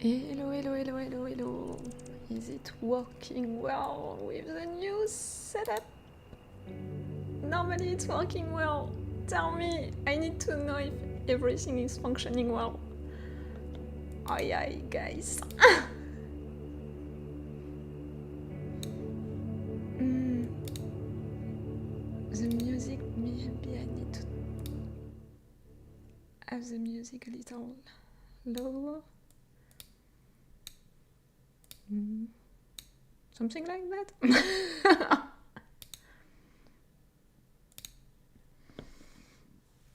Hello, hello, hello, hello, hello. Is it working well with the new setup? Normally it's working well. Tell me, I need to know if everything is functioning well. Aye, aye, guys. The music, maybe I need to have the music a little lower. Something like that.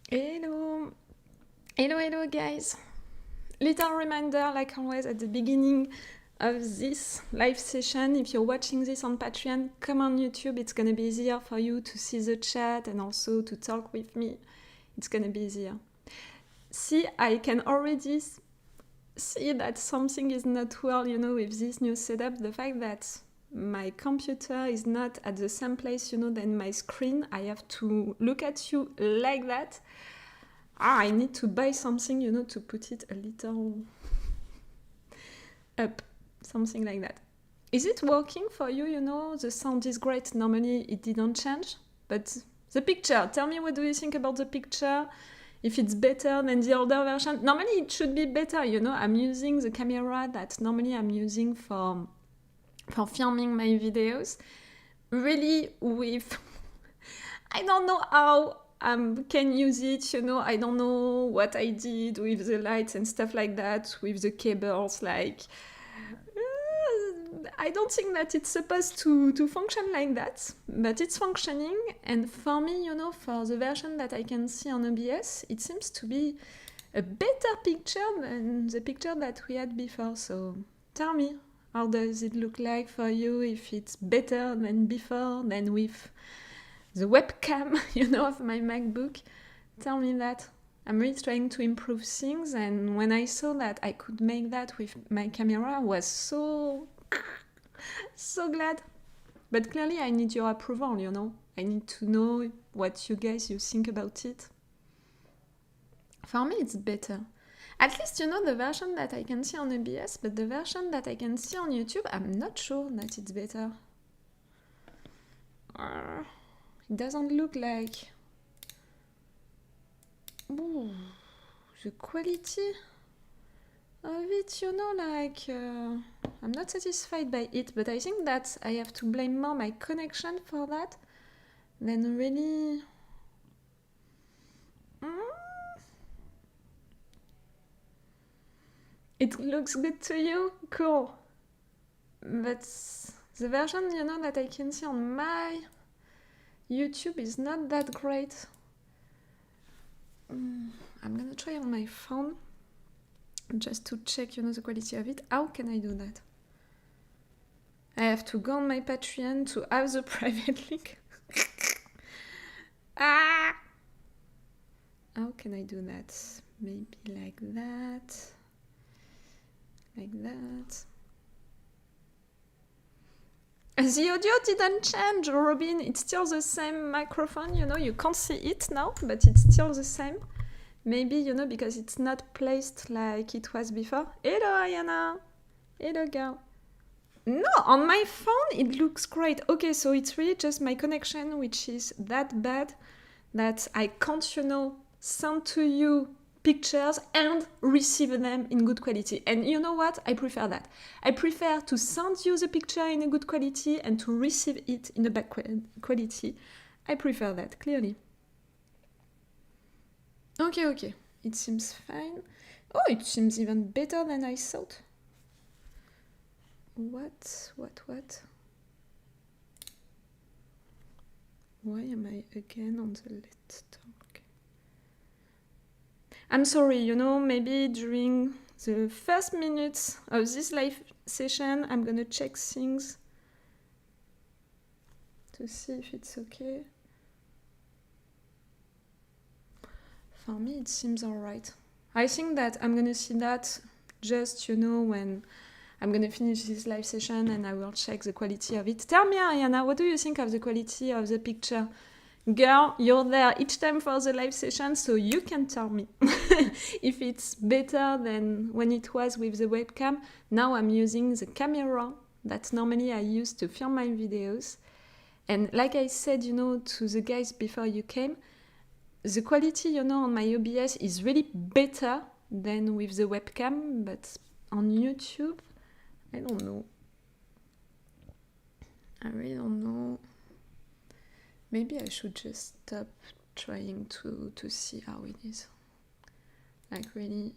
Hello. Hello, hello, guys. Little reminder, like always, at the beginning of this live session, if you're watching this on Patreon, come on YouTube. It's going to be easier for you to see the chat and also to talk with me. It's going to be easier. See, I can already see that something is not well, with this new setup. The fact that my computer is not at the same place, than my screen. I have to look at you like that. I need to buy something, to put it a little up. Something like that. Is it working for you, The sound is great. Normally it didn't change. But the picture, tell me, what do you think about the picture? If it's better than the older version. Normally it should be better, I'm using the camera that normally I'm using for filming my videos. Really with... I don't know how can use it, I don't know what I did with the lights and stuff like that, with the cables, I don't think that it's supposed to function like that, but it's functioning, and for me, for the version that I can see on OBS, it seems to be a better picture than the picture that we had before, so tell me, how does it look like for you, if it's better than before, than with the webcam, of my MacBook? Tell me that. I'm really trying to improve things, and when I saw that I could make that with my camera, I was so glad. But clearly I need your approval, I need to know what you think about it. For me it's better. At least, the version that I can see on OBS, but the version that I can see on YouTube, I'm not sure that it's better. It doesn't look like... Ooh, the quality of it, I'm not satisfied by it, but I think that I have to blame more my connection for that than really... It looks good to you? Cool. But the version, that I can see on my YouTube is not that great. I'm gonna try on my phone just to check, the quality of it. How can I do that? I have to go on my Patreon to have the private link. How can I do that? Maybe like that. Like that. The audio didn't change, Robin. It's still the same microphone, you can't see it now, but it's still the same. Maybe, because it's not placed like it was before. Hello, Ayana. Hello, girl. No, on my phone it looks great. Okay, so it's really just my connection which is that bad that I can't, send to you pictures and receive them in good quality. And you know what? I prefer that. I prefer to send you the picture in a good quality and to receive it in a bad quality. I prefer that, clearly. Okay. It seems fine. Oh, it seems even better than I thought. What? Why am I again on the Let's Talk? I'm sorry, maybe during the first minutes of this live session, I'm gonna check things to see if it's okay. For me, it seems alright. I think that I'm gonna see that just, when I'm gonna finish this live session and I will check the quality of it. Tell me, Ariana, what do you think of the quality of the picture? Girl, you're there each time for the live session, so you can tell me if it's better than when it was with the webcam. Now I'm using the camera that normally I use to film my videos. And like I said, to the guys before you came, the quality, on my OBS is really better than with the webcam, but on YouTube, I don't know. I really don't know. Maybe I should just stop trying to see how it is. Like really,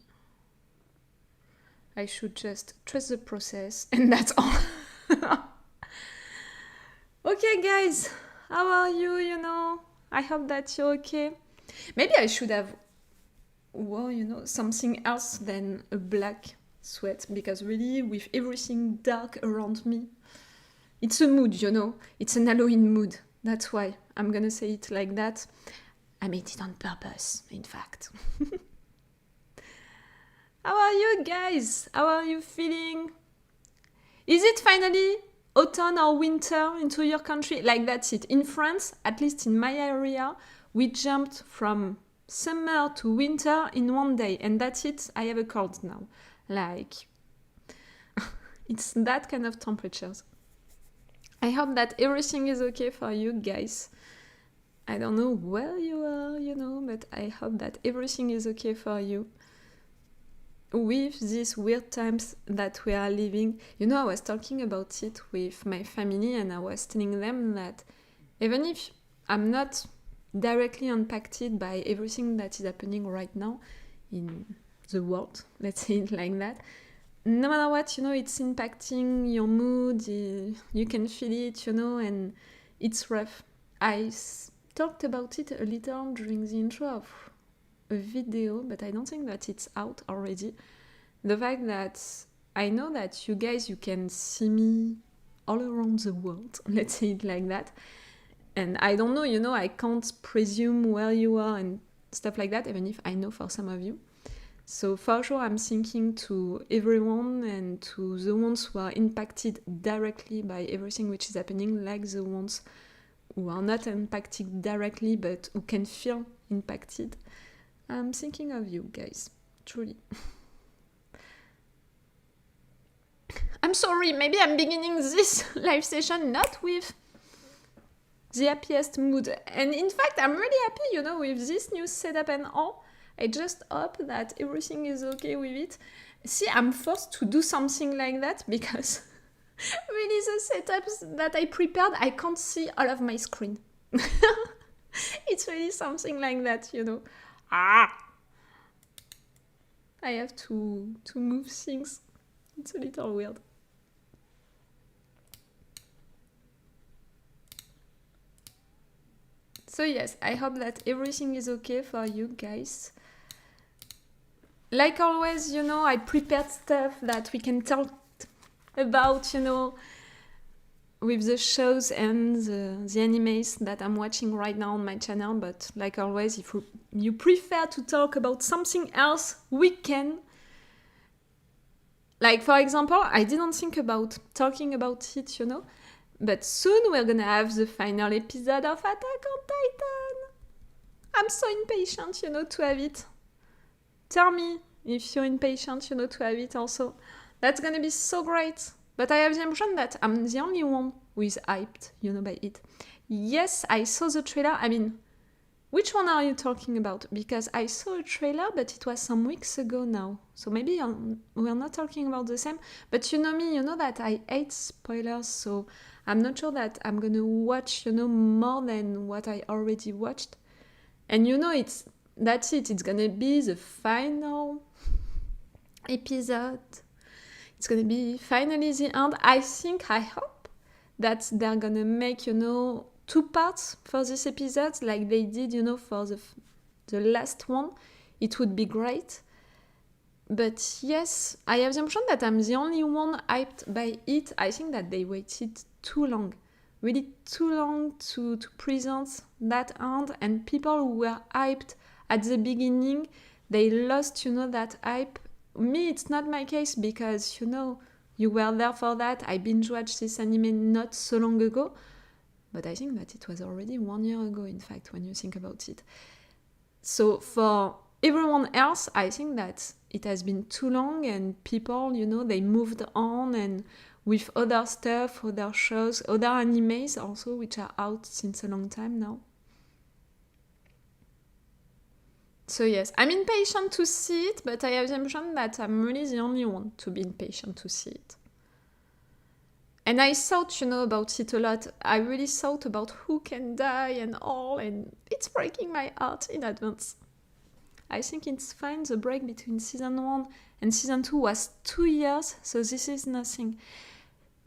I should just trust the process and that's all. Okay guys, how are you, I hope that you're okay. Maybe I should have worn, something else than a black sweat, because really with everything dark around me, it's a mood, it's an Halloween mood. That's why I'm gonna say it like that. I made it on purpose, in fact. How are you guys? How are you feeling? Is it finally autumn or winter into your country? Like that's it. In France, at least in my area, we jumped from summer to winter in one day, and that's it. I have a cold now. Like, it's that kind of temperatures. I hope that everything is okay for you guys. I don't know where you are, but I hope that everything is okay for you with these weird times that we are living. I was talking about it with my family, and I was telling them that even if I'm not directly impacted by everything that is happening right now in the world, let's say it like that, no matter what, it's impacting your mood, you can feel it, and it's rough. I talked about it a little during the intro of a video, but I don't think that it's out already. The fact that I know that you guys, you can see me all around the world, let's say it like that. And I don't know, I can't presume where you are and stuff like that, even if I know for some of you. So for sure, I'm thinking to everyone and to the ones who are impacted directly by everything which is happening, like the ones who are not impacted directly but who can feel impacted. I'm thinking of you guys, truly. I'm sorry, maybe I'm beginning this live session not with the happiest mood. And in fact, I'm really happy, with this new setup and all. I just hope that everything is okay with it. See, I'm forced to do something like that because really the setups that I prepared, I can't see all of my screen. It's really something like that, I have to move things. It's a little weird. So yes, I hope that everything is okay for you guys. Like always, I prepared stuff that we can talk about, with the shows and the animes that I'm watching right now on my channel. But like always, if you prefer to talk about something else, we can. Like, for example, I didn't think about talking about it, but soon we're gonna have the final episode of Attack on Titan. I'm so impatient, to have it. Tell me if you're impatient, to have it also. That's gonna be so great. But I have the impression that I'm the only one who is hyped, by it. Yes, I saw the trailer. I mean, which one are you talking about? Because I saw a trailer, but it was some weeks ago now. So maybe we're not talking about the same. But you know me, you know that I hate spoilers, so I'm not sure that I'm gonna watch, more than what I already watched. And that's it. It's gonna be the final episode. It's gonna be finally the end. I hope that they're gonna make, 2 parts for this episode, like they did, for the last one. It would be great. But yes, I have the impression that I'm the only one hyped by it. I think that they waited too long. Really too long to present that end, and people who were hyped at the beginning, they lost, that hype. Me, it's not my case because, you were there for that. I binge-watched this anime not so long ago. But I think that it was already 1 year ago, in fact, when you think about it. So for everyone else, I think that it has been too long, and people, they moved on, and with other stuff, other shows, other animes also, which are out since a long time now. So yes, I'm impatient to see it, but I have the impression that I'm really the only one to be impatient to see it. And I thought, about it a lot. I really thought about who can die and all, and it's breaking my heart in advance. I think it's fine, the break between season 1 and season 2 was 2 years, so this is nothing.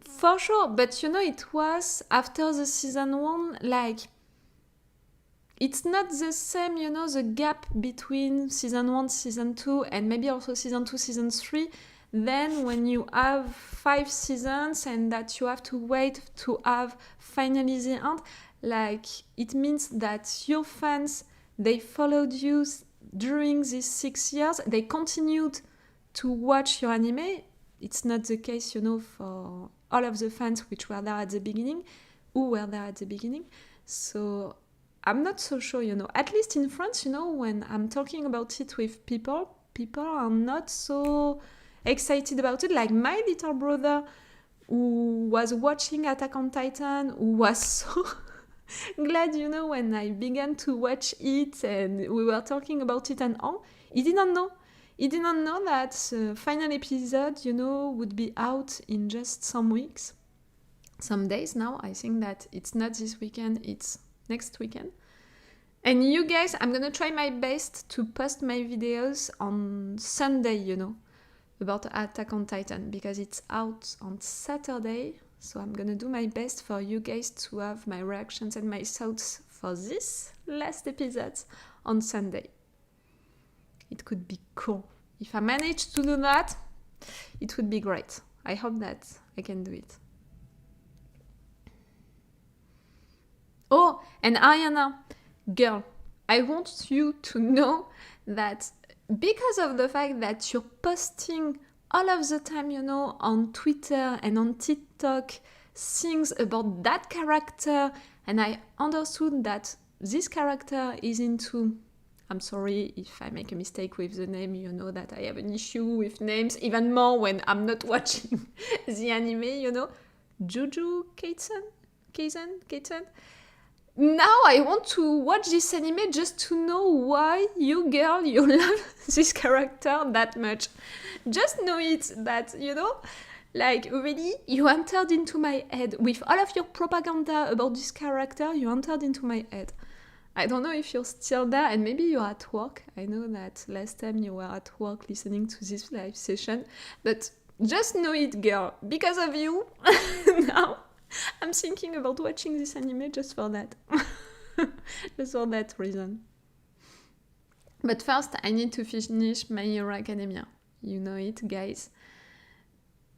For sure, but it was after the season 1, like, it's not the same, the gap between season 1, season 2, and maybe also season 2, season 3, then when you have 5 seasons and that you have to wait to have finally the end, like, it means that your fans, they followed you during these 6 years, they continued to watch your anime. It's not the case, for all of the fans which were there at the beginning, So I'm not so sure, At least in France, when I'm talking about it with people are not so excited about it. Like my little brother, who was watching Attack on Titan, who was so glad, when I began to watch it and we were talking about it and all, he didn't know. He didn't know that the final episode, would be out in just some weeks. Some days now. I think that it's not this weekend, it's next weekend. And you guys, I'm gonna try my best to post my videos on Sunday, about Attack on Titan, because it's out on Saturday. So I'm gonna do my best for you guys to have my reactions and my thoughts for this last episode on Sunday. It could be cool. If I manage to do that, it would be great. I hope that I can do it. Oh, and Ariana, girl, I want you to know that because of the fact that you're posting all of the time, on Twitter and on TikTok, things about that character, and I understood that this character is into... I'm sorry if I make a mistake with the name, that I have an issue with names, even more when I'm not watching the anime, Juju Kaisen? Now I want to watch this anime just to know why you love this character that much. Just know it, that, like, really, you entered into my head. With all of your propaganda about this character, you entered into my head. I don't know if you're still there, and maybe you're at work. I know that last time you were at work listening to this live session, but just know it, girl. Because of you, now I'm thinking about watching this anime just for that. Just for that reason. But first, I need to finish My Hero Academia. You know it, guys.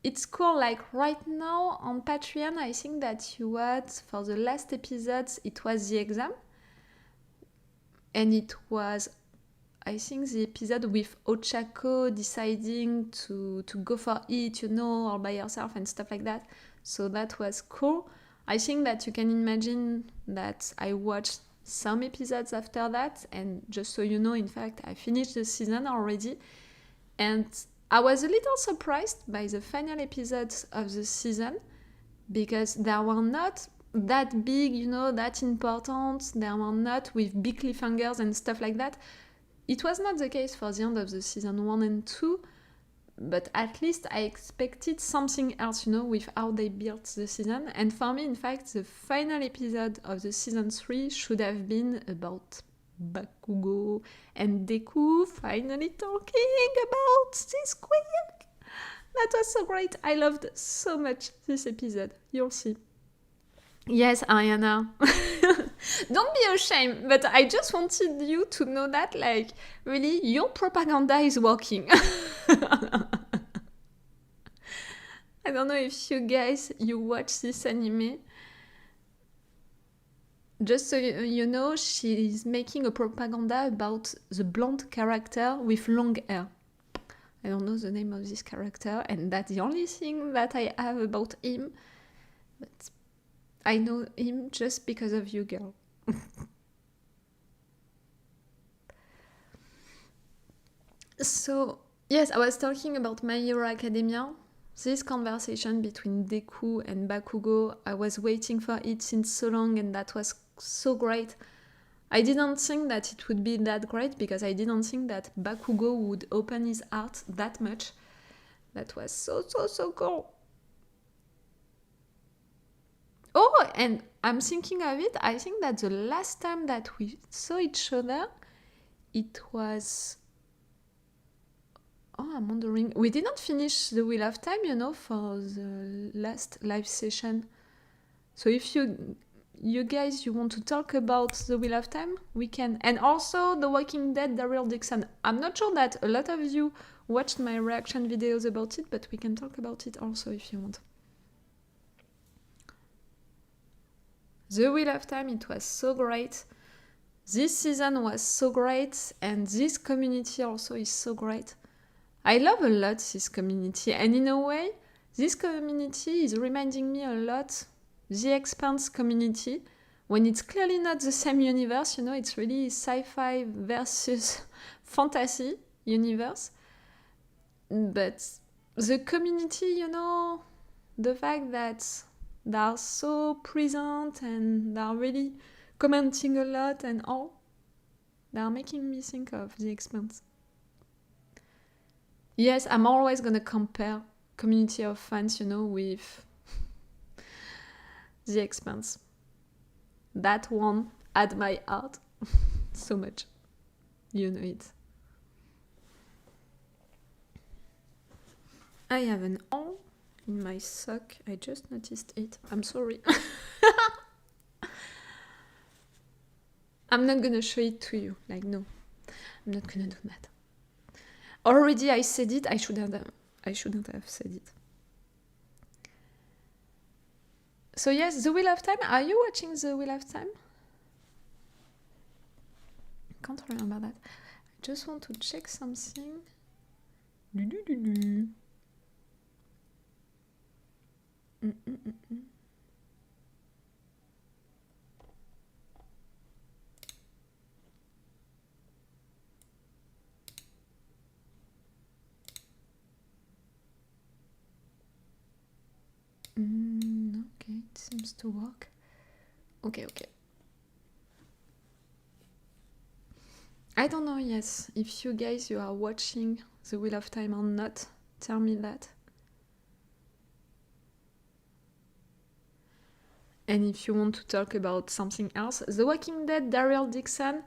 It's cool, like right now on Patreon, I think that you had, for the last episodes, it was the exam. And it was, I think, the episode with Ochako deciding to go for it, all by herself and stuff like that. So that was cool. I think that you can imagine that I watched some episodes after that. And just so you know, in fact, I finished the season already. And I was a little surprised by the final episodes of the season, because they were not that big, that important. They were not with big cliffhangers and stuff like that. It was not the case for the end of the season 1 and 2, but at least I expected something else, with how they built the season. And for me, in fact, the final episode of the season 3 should have been about Bakugo and Deku finally talking about this queen. That was so great. I loved so much this episode. You'll see. Yes, Ariana. Don't be ashamed, but I just wanted you to know that, like, really, your propaganda is working. I don't know if you guys, you watch this anime. Just so you know, she's making a propaganda about the blonde character with long hair. I don't know the name of this character, and that's the only thing that I have about him. But I know him just because of you, girl. So, yes, I was talking about My Hero Academia. This conversation between Deku and Bakugo, I was waiting for it since so long, and that was so great. I didn't think that it would be that great because I didn't think that Bakugo would open his heart that much. That was so cool. Oh, and I'm thinking of it, I think that the last time that we saw each other, it was... Oh, I'm wondering. We didn't finish the Wheel of Time, for the last live session. So if you guys, you want to talk about the Wheel of Time, we can. And also The Walking Dead, Daryl Dixon. I'm not sure that a lot of you watched my reaction videos about it, but we can talk about it also if you want. The Wheel of Time, it was so great. This season was so great, and this community also is so great. I love a lot this community, and in a way, this community is reminding me a lot The Expanse community, when it's clearly not the same universe, it's really sci-fi versus fantasy universe. But the community, the fact that they are so present and they are really commenting a lot and all, they are making me think of The Expanse. Yes, I'm always gonna compare community of fans, with The Expanse. That one had my heart so much. You know it. I have an O in my sock. I just noticed it. I'm sorry. I'm not gonna show it to you. No. I'm not gonna do that. Already I said it. I shouldn't have said it. So yes, The Wheel of Time. Are you watching The Wheel of Time? I can't remember that. I just want to check something. Okay, it seems to work. Okay. I don't know, yes, if you guys, you are watching The Wheel of Time or not. Tell me that. And if you want to talk about something else, The Walking Dead, Daryl Dixon,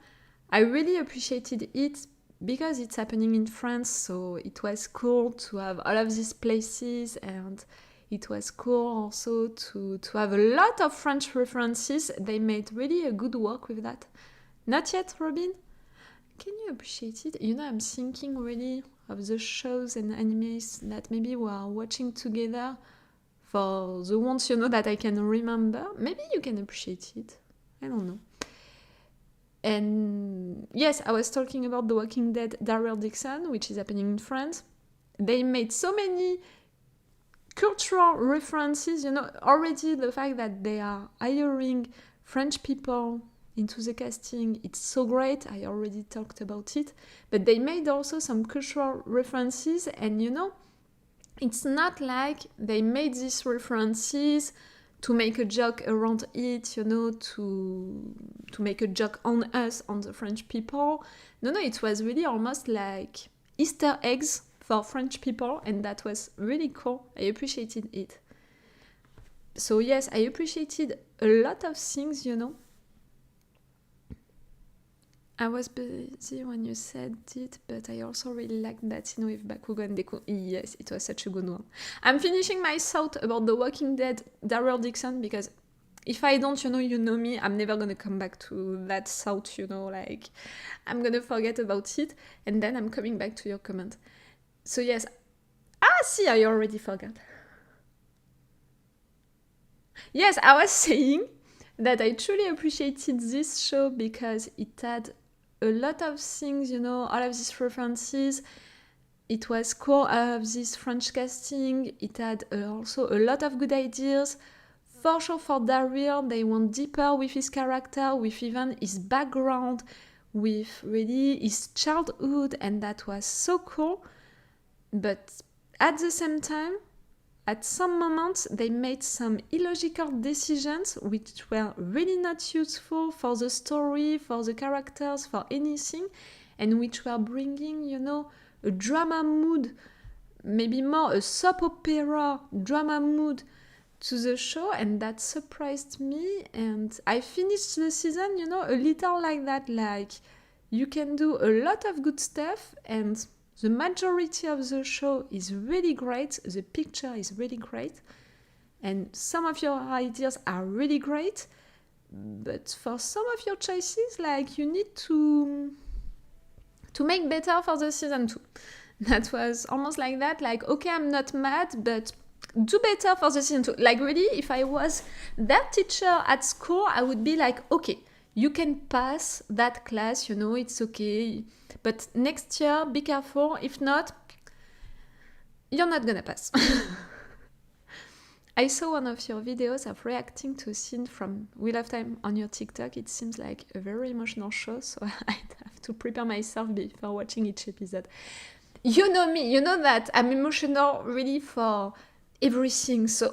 I really appreciated it because it's happening in France, so it was cool to have all of these places, and it was cool also to have a lot of French references. They made really a good work with that. Not yet, Robin? Can you appreciate it? I'm thinking really of the shows and animes that maybe we are watching together. For the ones, that I can remember, maybe you can appreciate it. I don't know. And yes, I was talking about The Walking Dead, Daryl Dixon, which is happening in France. They made so many cultural references, already the fact that they are hiring French people into the casting, it's so great. I already talked about it. But they made also some cultural references, and it's not like they made these references to make a joke around it, to make a joke on us, on the French people. No, it was really almost like Easter eggs for French people, and that was really cool. I appreciated it. So yes, I appreciated a lot of things, I was busy when you said it, but I also really liked that scene with Bakugo and Deku. Yes, it was such a good one. I'm finishing my thought about The Walking Dead, Daryl Dixon, because if I don't, you know me, I'm never gonna come back to that thought, I'm gonna forget about it, and then I'm coming back to your comment. So yes, see, I already forgot. Yes, I was saying that I truly appreciated this show because it had a lot of things, all of these references. It was cool of this French casting. It had also a lot of good ideas for sure for Daryl, they went deeper with his character, with even his background, with really his childhood, and that was so cool. But at the same time, at some moments, they made some illogical decisions which were really not useful for the story, for the characters, for anything, and which were bringing, a drama mood, maybe more a soap opera drama mood to the show, and that surprised me. And I finished the season, a little like that, like you can do a lot of good stuff, and the majority of the show is really great, the picture is really great, and some of your ideas are really great, but for some of your choices, like you need to make better for the season 2. That was almost like that, like, okay, I'm not mad, but do better for the season 2. Like really, if I was that teacher at school, I would be like, okay, you can pass that class, it's okay. But next year, be careful. If not, you're not gonna pass. I saw one of your videos of reacting to a scene from Wheel of Time on your TikTok. It seems like a very emotional show, so I'd have to prepare myself before watching each episode. You know me, you know that I'm emotional really for everything, so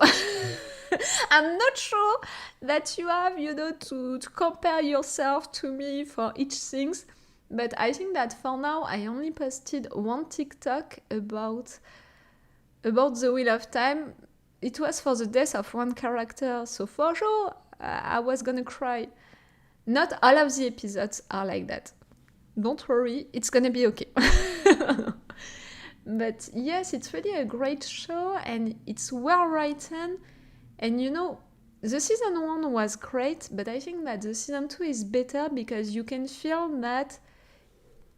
I'm not sure that you have, to compare yourself to me for each thing. But I think that for now, I only posted one TikTok about the Wheel of Time. It was for the death of one character, so for sure, I was gonna cry. Not all of the episodes are like that. Don't worry, it's gonna be okay. But yes, it's really a great show, and it's well written. And the season 1 was great, but I think that the season 2 is better because you can feel that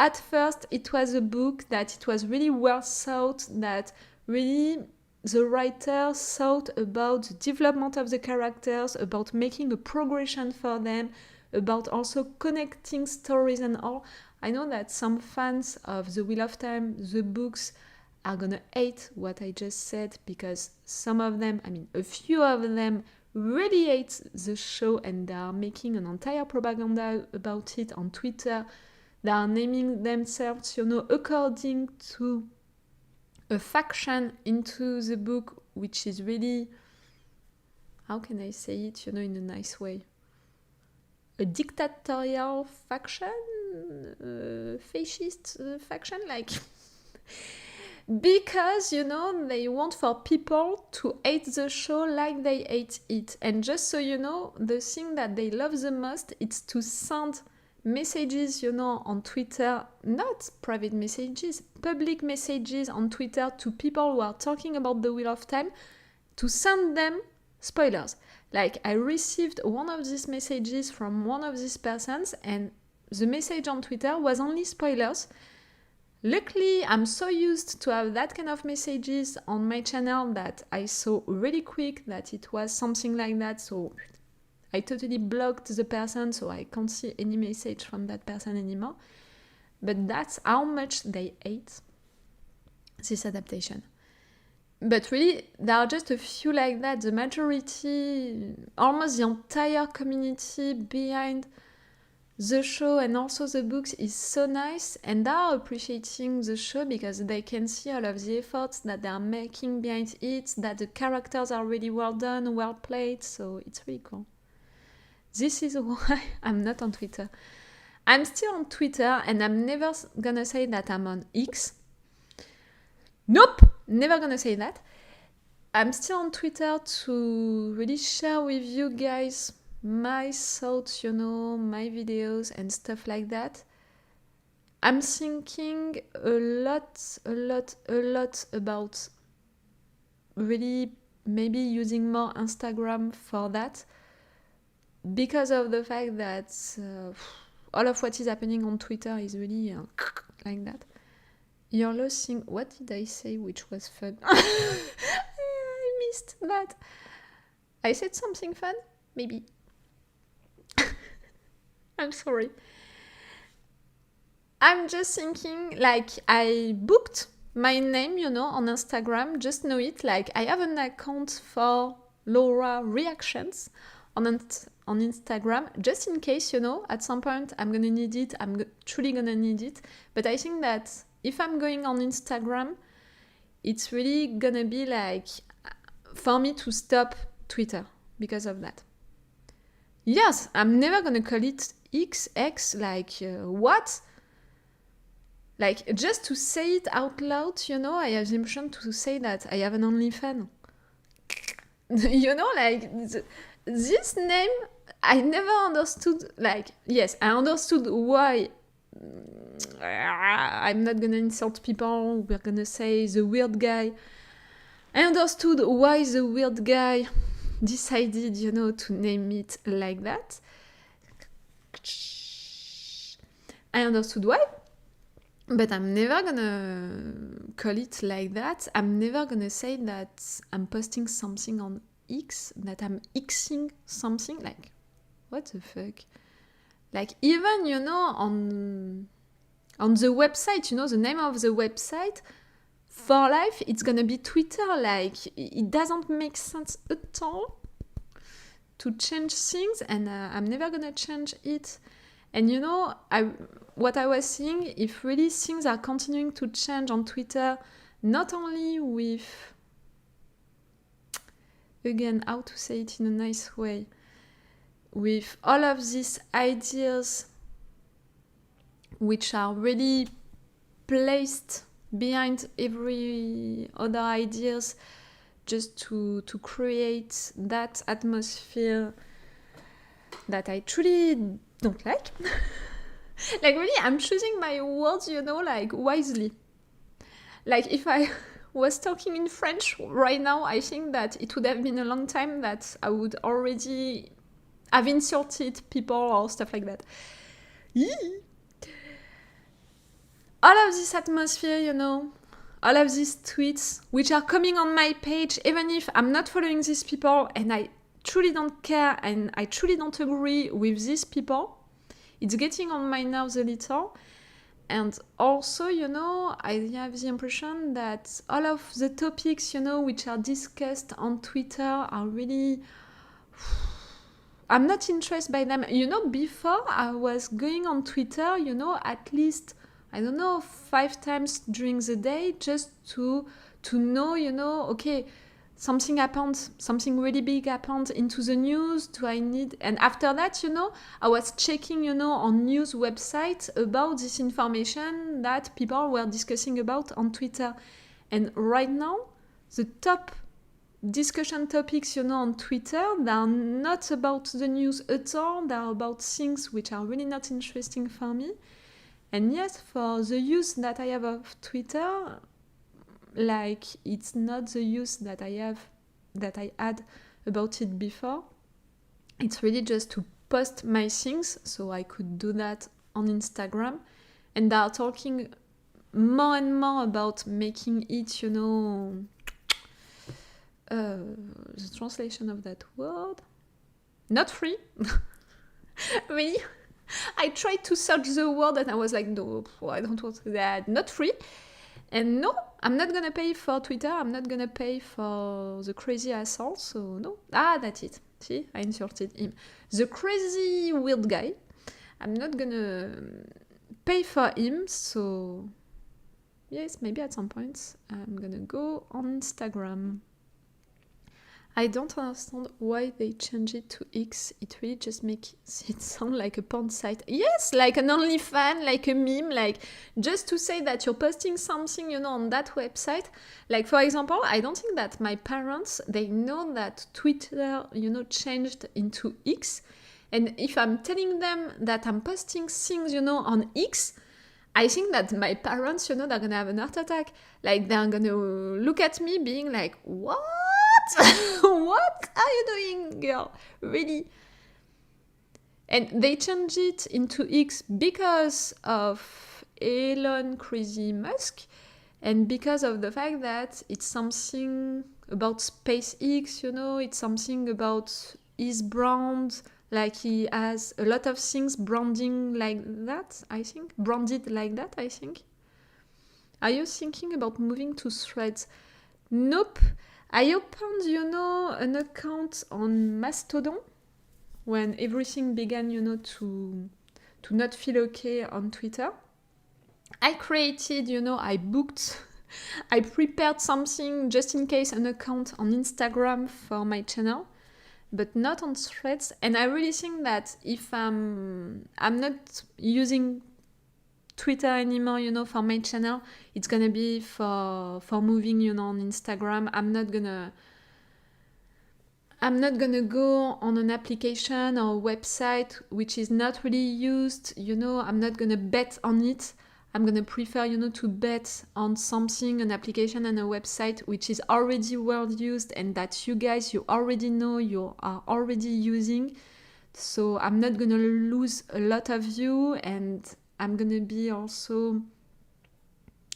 at first it was a book that it was really well thought, that really the writer thought about the development of the characters, about making a progression for them, about also connecting stories and all. I know that some fans of The Wheel of Time, the books, are gonna hate what I just said, because some of them, a few of them really hate the show, and they are making an entire propaganda about it on Twitter. They are naming themselves, according to a faction into the book, which is really, how can I say it, in a nice way? A dictatorial faction? Fascist faction? Like, because, they want for people to hate the show like they hate it. And just so you know, the thing that they love the most is to send messages, on Twitter, not private messages, public messages on Twitter to people who are talking about the Wheel of Time, to send them spoilers. Like, I received one of these messages from one of these persons, and the message on Twitter was only spoilers. Luckily, I'm so used to have that kind of messages on my channel that I saw really quick that it was something like that, so I totally blocked the person, so I can't see any message from that person anymore. But that's how much they hate this adaptation. But really, there are just a few like that. The majority, almost the entire community behind the show and also the books is so nice, and they are appreciating the show because they can see all of the efforts that they are making behind it, that the characters are really well done, well played, so it's really cool. This is why I'm not on Twitter. I'm still on Twitter, and I'm never gonna say that I'm on X. Nope! Never gonna say that. I'm still on Twitter to really share with you guys my thoughts, my videos and stuff like that. I'm thinking a lot about really maybe using more Instagram for that, because of the fact that all of what is happening on Twitter is really like that. You're losing... What did I say which was fun? I missed that. I said something fun? Maybe. I'm sorry. I'm just thinking, like, I booked my name, on Instagram. Just know it. Like, I have an account for Laura reactions on Instagram, just in case, you know, at some point I'm gonna need it, truly gonna need it. But I think that if I'm going on Instagram, it's really gonna be like, for me to stop Twitter because of that. Yes, I'm never gonna call it XX, like, what? Like, just to say it out loud, you know, I have the impression to say that I have an OnlyFans. You know, like, this name, I never understood, like, yes, I understood why. I'm not gonna insult people, we're gonna say the weird guy. I understood why the weird guy decided, you know, to name it like that. I understood why, but I'm never gonna call it like that. I'm never gonna say that I'm posting something on X, that I'm Xing something. Like, what the fuck? Like, even, you know, on the website, you know, the name of the website, for life, it's gonna be Twitter. Like, it doesn't make sense at all to change things, and I'm never gonna change it. And you know, what I was saying, if really things are continuing to change on Twitter, not only with, again, how to say it in a nice way, with all of these ideas which are really placed behind every other ideas just to create that atmosphere that I truly don't like. Like, really, I'm choosing my words, you know, like, wisely. Like, if I was talking in French right now, I think that it would have been a long time that I would already have insulted people or stuff like that. Yee! All of this atmosphere, you know, all of these tweets, which are coming on my page, even if I'm not following these people and I truly don't care and I truly don't agree with these people, it's getting on my nerves a little. And also, you know, I have the impression that all of the topics, you know, which are discussed on Twitter are really... I'm not interested by them. You know, before I was going on Twitter, you know, at least, I don't know, 5 times during the day, just to know, you know, okay, something happened, something really big happened into the news, do I need... And after that, you know, I was checking, you know, on news websites about this information that people were discussing about on Twitter. And right now, the top discussion topics, you know, on Twitter, they are not about the news at all, they are about things which are really not interesting for me. And yes, for the use that I have of Twitter, like, it's not the use that I had about it before. It's really just to post my things, so I could do that on Instagram. And they are talking more and more about making it, you know, the translation of that word, not free. Really? I tried to search the word and I was like, no, I don't want that, not free. And no, I'm not gonna pay for Twitter, I'm not gonna pay for the crazy asshole, so no. Ah, that's it. See, I insulted him. The crazy weird guy, I'm not gonna pay for him, so yes, maybe at some point I'm gonna go on Instagram. I don't understand why they change it to X. It really just makes it sound like a porn site. Yes, like an OnlyFans, like a meme, like just to say that you're posting something, you know, on that website. Like, for example, I don't think that my parents, they know that Twitter, you know, changed into X. And if I'm telling them that I'm posting things, you know, on X, I think that my parents, you know, they're gonna have an heart attack. Like, they're gonna look at me being like, what? What are you doing, girl? Really? And they changed it into X because of Elon Crazy Musk and because of the fact that it's something about SpaceX, you know, it's something about his brand, like he has a lot of things branding like that, I think. Branded like that, I think. Are you thinking about moving to Threads? Nope. I opened, an account on Mastodon when everything began, to not feel okay on Twitter. I created, I prepared something just in case, an account on Instagram for my channel, but not on Threads. And I really think that if I'm not using Twitter anymore, for my channel, it's gonna be for moving, on Instagram. I'm not gonna go on an application or website which is not really used, I'm not gonna bet on it. I'm gonna prefer, to bet on something, an application and a website which is already well used and that you guys, you already know, you are already using. So I'm not gonna lose a lot of you, and I'm gonna be also,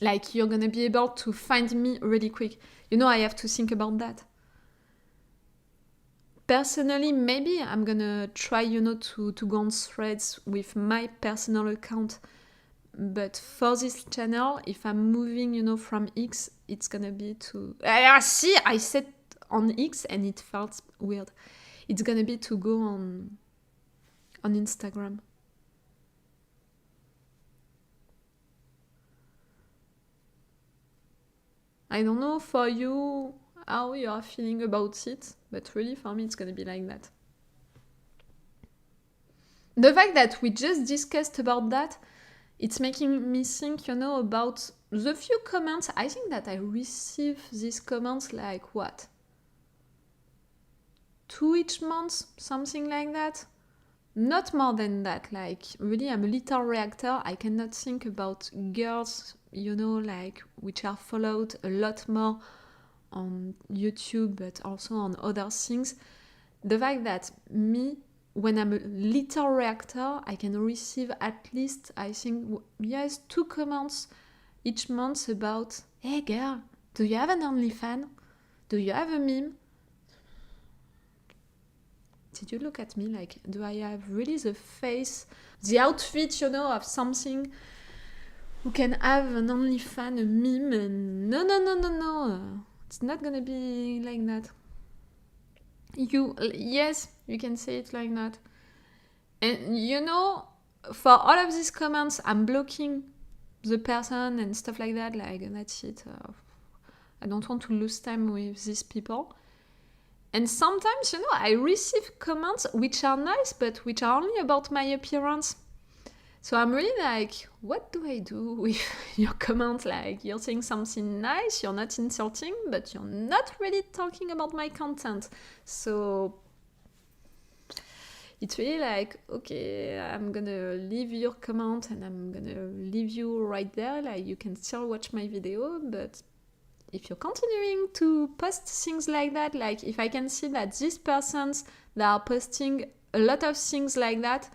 like, you're gonna be able to find me really quick. I have to think about that. Personally, maybe I'm gonna try, to go on Threads with my personal account. But for this channel, if I'm moving, from X, it's gonna be to... see, I said on X and it felt weird. It's gonna be to go on Instagram. I don't know for you how you are feeling about it, but really for me it's gonna be like that. The fact that we just discussed about that, it's making me think, about the few comments. I think that I receive these comments like, what? 2 each month? Something like that? Not more than that. Like, really, I'm a little reactor. I cannot think about girls, like, which are followed a lot more on YouTube, but also on other things. The fact that me, when I'm a little reactor, I can receive at least, I think, 2 comments each month about, hey girl, do you have an OnlyFans? Do you have a meme? Did you look at me like, do I have really the face, the outfit, of something who can have an OnlyFans, a meme? And no. It's not gonna be like that. Yes, you can say it like that. And for all of these comments, I'm blocking the person and stuff like that. Like, that's it. I don't want to lose time with these people. And sometimes, I receive comments which are nice, but which are only about my appearance. So I'm really like, what do I do with your comment? Like, you're saying something nice, you're not insulting, but you're not really talking about my content. So it's really like, okay, I'm gonna leave your comment and I'm gonna leave you right there. Like, you can still watch my video, but if you're continuing to post things like that, like if I can see that these persons that are posting a lot of things like that,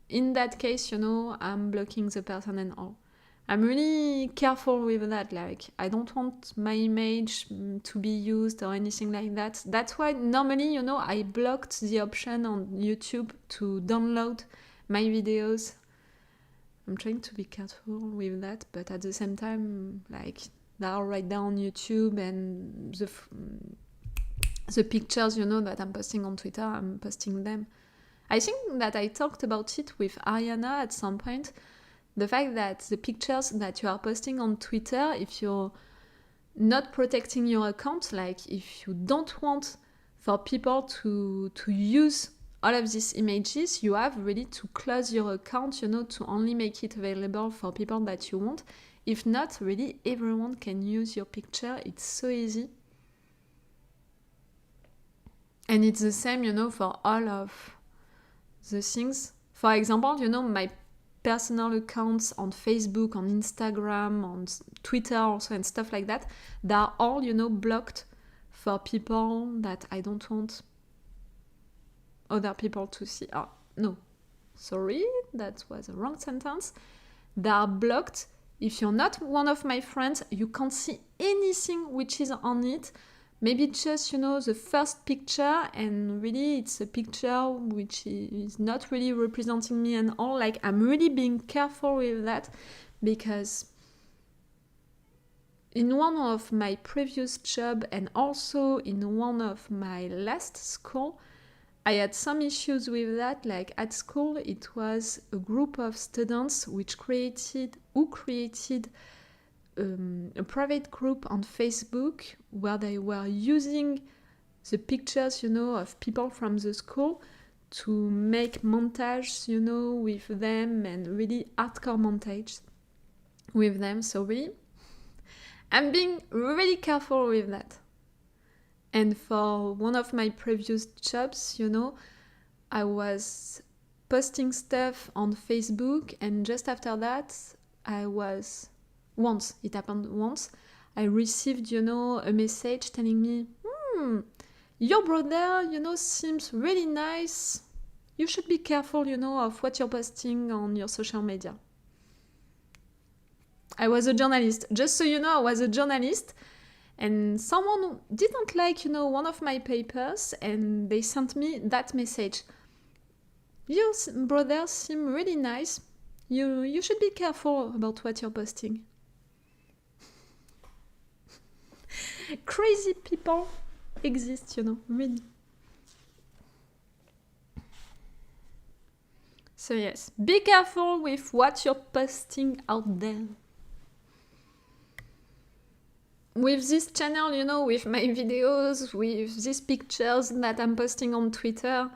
in that case, I'm blocking the person and all. I'm really careful with that. Like, I don't want my image to be used or anything like that. That's why normally, I blocked the option on YouTube to download my videos. I'm trying to be careful with that, but at the same time, like, they are right there on YouTube, and the pictures, that I'm posting on Twitter, I'm posting them. I think that I talked about it with Ariana at some point. The fact that the pictures that you are posting on Twitter, if you're not protecting your account, like if you don't want for people to use all of these images, you have really to close your account, to only make it available for people that you want. If not, really everyone can use your picture. It's so easy. And it's the same, for all of the things. For example, my personal accounts on Facebook, on Instagram, on Twitter also, and stuff like that, they are all, blocked for people that I don't want other people to see. Oh, no, sorry, that was a wrong sentence. They are blocked. If you're not one of my friends, you can't see anything which is on it. Maybe just, the first picture, and really it's a picture which is not really representing me and all. Like, I'm really being careful with that, because in one of my previous job and also in one of my last school, I had some issues with that. Like at school, it was a group of students who created a private group on Facebook where they were using the pictures, of people from the school to make montage, with them, and really hardcore montage with them. So really, I'm being really careful with that. And for one of my previous jobs, I was posting stuff on Facebook, and just after that, it happened once, I received, a message telling me, your brother, seems really nice. You should be careful, of what you're posting on your social media. I was a journalist. Just so you know, I was a journalist. And someone didn't like, one of my papers, and they sent me that message. Your brother seems really nice. You should be careful about what you're posting. Crazy people exist, really. So yes, be careful with what you're posting out there. With this channel, with my videos, with these pictures that I'm posting on Twitter,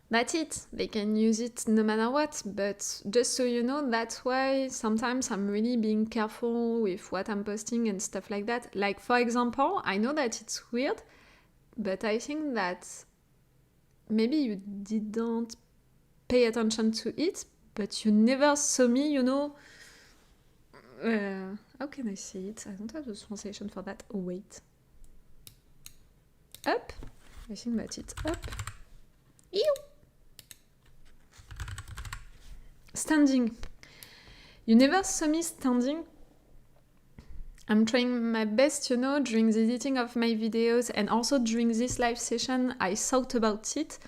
that's it. They can use it no matter what. But just so you know, that's why sometimes I'm really being careful with what I'm posting and stuff like that. Like, for example, I know that it's weird, but I think that maybe you didn't pay attention to it, but you never saw me, how can I say it? I don't have the translation for that. Oh, wait. Up? I think that's it. Up. Ew! Standing. You never saw me standing. I'm trying my best, during the editing of my videos, and also during this live session, I thought about it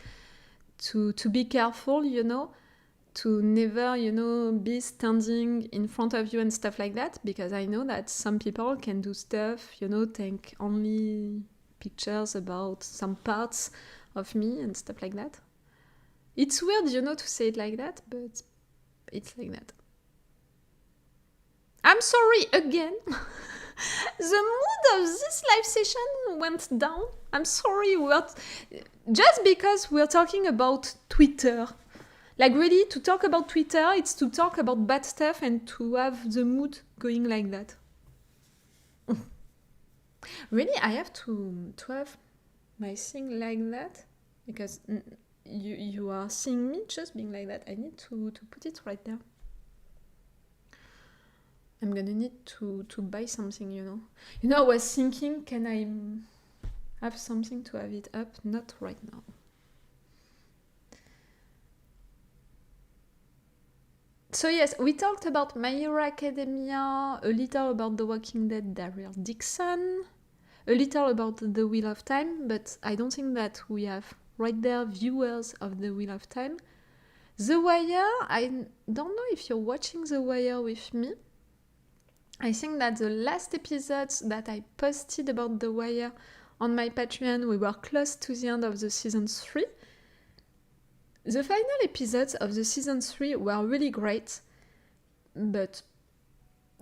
to be careful, to never, be standing in front of you and stuff like that, because I know that some people can do stuff, take only pictures about some parts of me and stuff like that. It's weird, to say it like that, but it's like that. I'm sorry again. The mood of this live session went down. I'm sorry. Just because we're talking about Twitter. Like, really, to talk about Twitter, it's to talk about bad stuff and to have the mood going like that. Really, I have to have my thing like that? Because you are seeing me just being like that. I need to put it right there. I'm gonna need to buy something, I was thinking, can I have something to have it up? Not right now. So yes, we talked about My Hero Academia, a little about The Walking Dead, Daryl Dixon, a little about The Wheel of Time, but I don't think that we have right there viewers of The Wheel of Time. The Wire, I don't know if you're watching The Wire with me. I think that the last episodes that I posted about The Wire on my Patreon, we were close to the end of the season 3. The final episodes of the season 3 were really great, but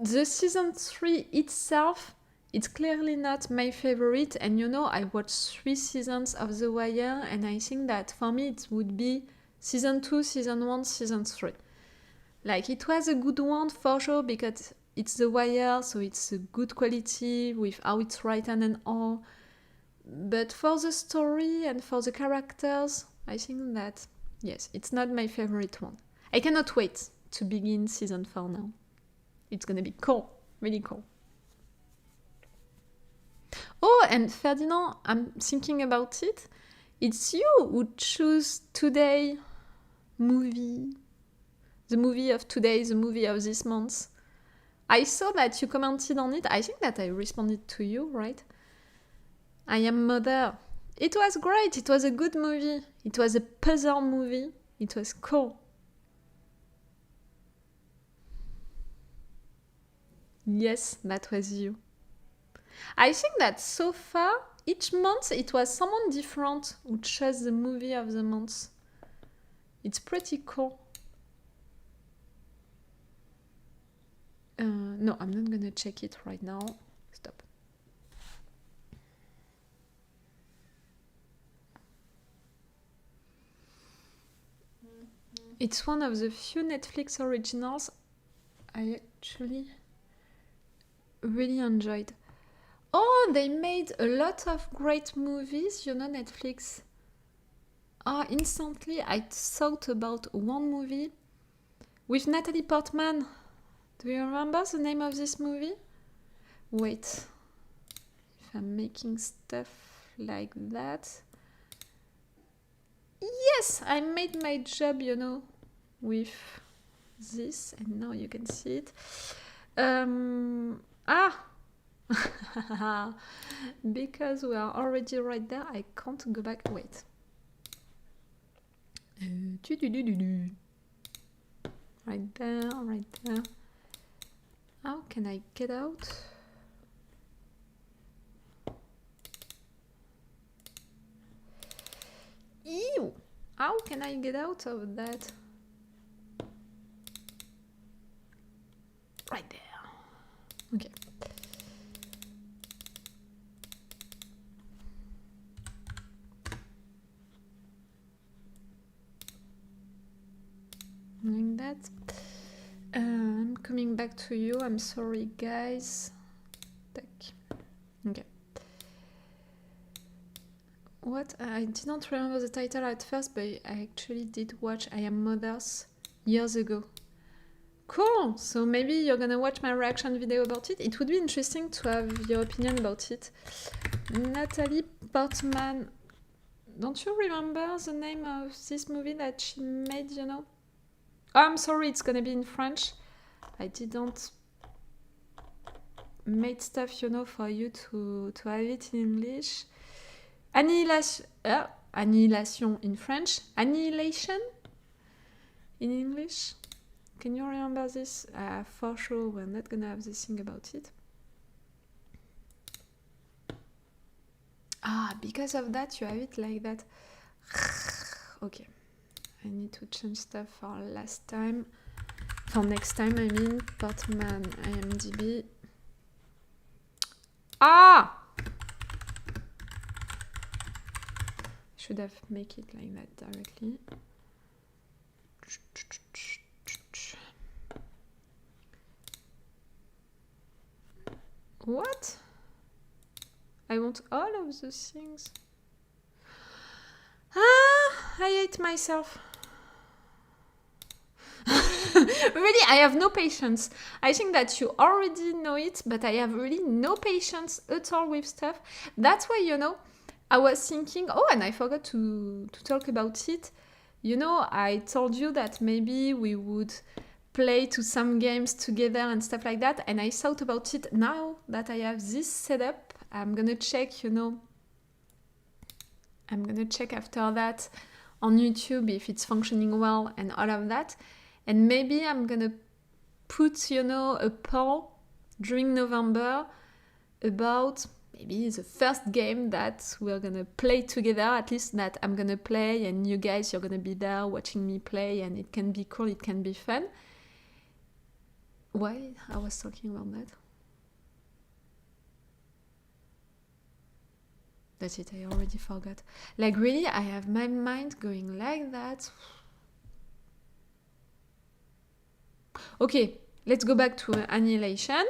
the season 3 itself, it's clearly not my favorite, and I watched 3 seasons of The Wire, and I think that for me it would be season 2, season 1, season 3. Like, it was a good one for sure, because it's The Wire, so it's a good quality with how it's written and all. But for the story and for the characters, I think that, yes, it's not my favorite one. I cannot wait to begin season 4 now. It's gonna be cool, really cool. Oh, and Ferdinand, I'm thinking about it. It's you who choose today movie. The movie of today, the movie of this month. I saw that you commented on it. I think that I responded to you, right? I Am Mother. It was great. It was a good movie. It was a puzzle movie. It was cool. Yes, that was you. I think that so far, each month it was someone different who chose the movie of the month. It's pretty cool. No, I'm not gonna check it right now. Stop. It's one of the few Netflix originals I actually really enjoyed. Oh, they made a lot of great movies, Netflix. Instantly I thought about one movie with Natalie Portman. Do you remember the name of this movie? Wait. If I'm making stuff like that. Yes, I made my job, with this, and now you can see it. Because we are already right there, I can't go back. Wait. Right there, right there. How can I get out? Ew! How can I get out of that? Right there. Okay. Like that. I'm coming back to you. I'm sorry, guys. Okay. What? I didn't remember the title at first, but I actually did watch I Am Mothers years ago. Cool! So maybe you're gonna watch my reaction video about it. It would be interesting to have your opinion about it. Natalie Portman. Don't you remember the name of this movie that she made, Oh, I'm sorry, it's gonna be in French. I didn't make stuff, for you to have it in English. Annihilation in French. Annihilation in English. Can you remember this? For sure, we're not gonna have this thing about it. Because of that, you have it like that. Okay. I need to change stuff for last time. For next time, I mean. Portman, IMDb. Should have make it like that directly. What? I want all of those things. I hate myself. Really, I have no patience. I think that you already know it, but I have really no patience at all with stuff. That's why, I was thinking, and I forgot to talk about it. I told you that maybe we would play to some games together and stuff like that, and I thought about it. Now that I have this setup, I'm gonna check, I'm gonna check after that on YouTube if it's functioning well and all of that. And maybe I'm gonna put, a poll during November about maybe the first game that we're gonna play together, at least that I'm gonna play, and you guys, you're gonna be there watching me play, and it can be cool, it can be fun. Why I was talking about that? That's it, I already forgot. Like, really, I have my mind going like that. Okay, let's go back to Annihilation.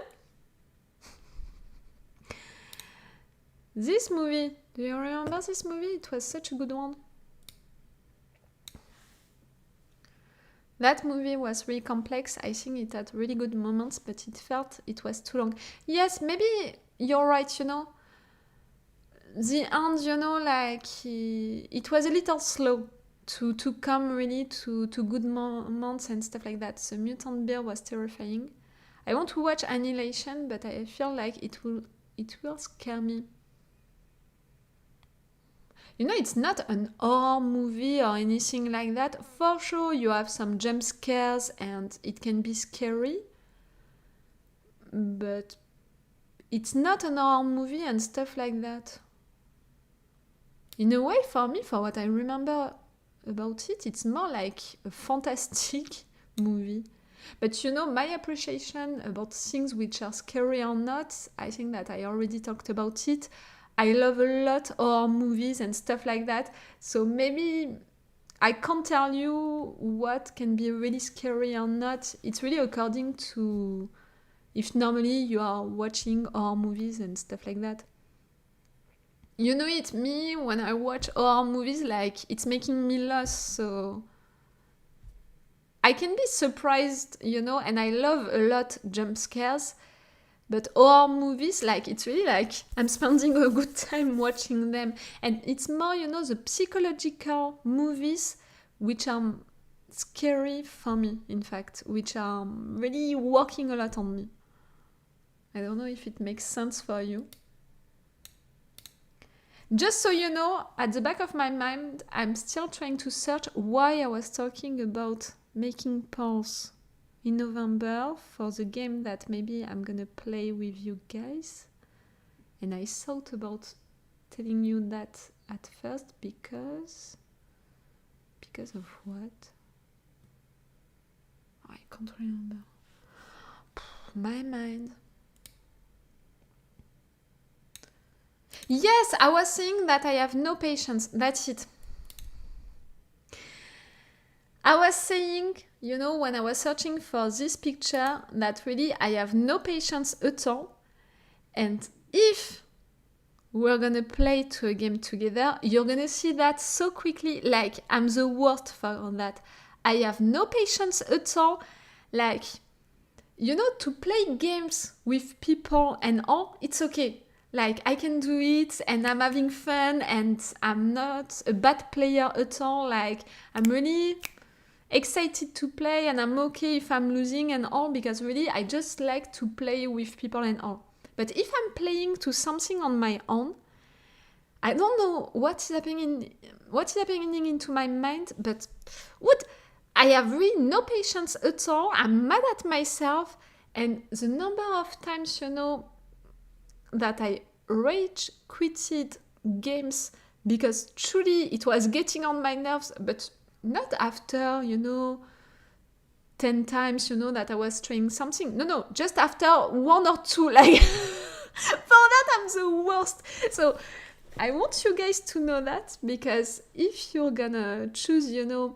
This movie, do you remember this movie? It was such a good one. That movie was really complex. I think it had really good moments, but it felt it was too long. Yes, maybe you're right, The end, it was a little slow to come really to good moments and stuff like that. The mutant bear was terrifying. I want to watch Annihilation, but I feel like it will scare me. It's not an horror movie or anything like that. For sure, you have some jump scares and it can be scary. But it's not an horror movie and stuff like that. In a way, for me, for what I remember about it, it's more like a fantastic movie. But my appreciation about things which are scary or not, I think that I already talked about it. I love a lot horror movies and stuff like that. So maybe I can't tell you what can be really scary or not. It's really according to if normally you are watching horror movies and stuff like that. It's me when I watch horror movies, like it's making me lost, so I can be surprised, and I love a lot jump scares, but horror movies, like it's really like I'm spending a good time watching them, and it's more, the psychological movies which are scary for me, in fact, which are really working a lot on me. I don't know if it makes sense for you. Just so you know, at the back of my mind, I'm still trying to search why I was talking about making polls in November for the game that maybe I'm gonna play with you guys. And I thought about telling you that at first because of what? I can't remember. My mind. Yes, I was saying that I have no patience. That's it. I was saying, when I was searching for this picture, that really I have no patience at all. And if we're gonna play to a game together, you're gonna see that so quickly. Like, I'm the worst for that. I have no patience at all. Like, to play games with people and all, it's okay. Like, I can do it, and I'm having fun, and I'm not a bad player at all. Like, I'm really excited to play, and I'm okay if I'm losing and all, because really, I just like to play with people and all. But if I'm playing to something on my own, I don't know what is happening into my mind, but I have really no patience at all. I'm mad at myself, and the number of times, that I rage quitted games because truly it was getting on my nerves, but not after, 10 times, that I was trying something. No, just after 1 or 2, like, for that I'm the worst. So I want you guys to know that, because if you're gonna choose, the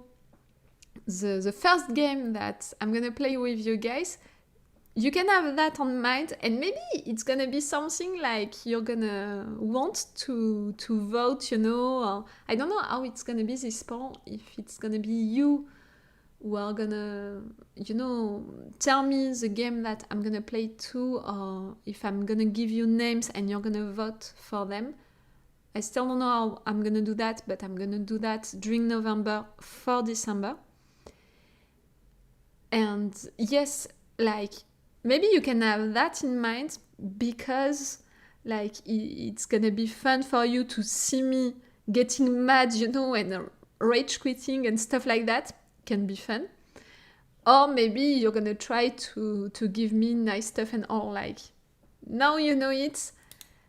first game that I'm gonna play with you guys, you can have that on mind, and maybe it's gonna be something like you're gonna want to vote, or I don't know how it's gonna be this poll, if it's gonna be you who are gonna, tell me the game that I'm gonna play too, or if I'm gonna give you names and you're gonna vote for them. I still don't know how I'm gonna do that, but I'm gonna do that during November for December. And yes, like, maybe you can have that in mind, because like it's gonna be fun for you to see me getting mad, and rage quitting and stuff like that can be fun. Or maybe you're gonna try to give me nice stuff and all, like, now it,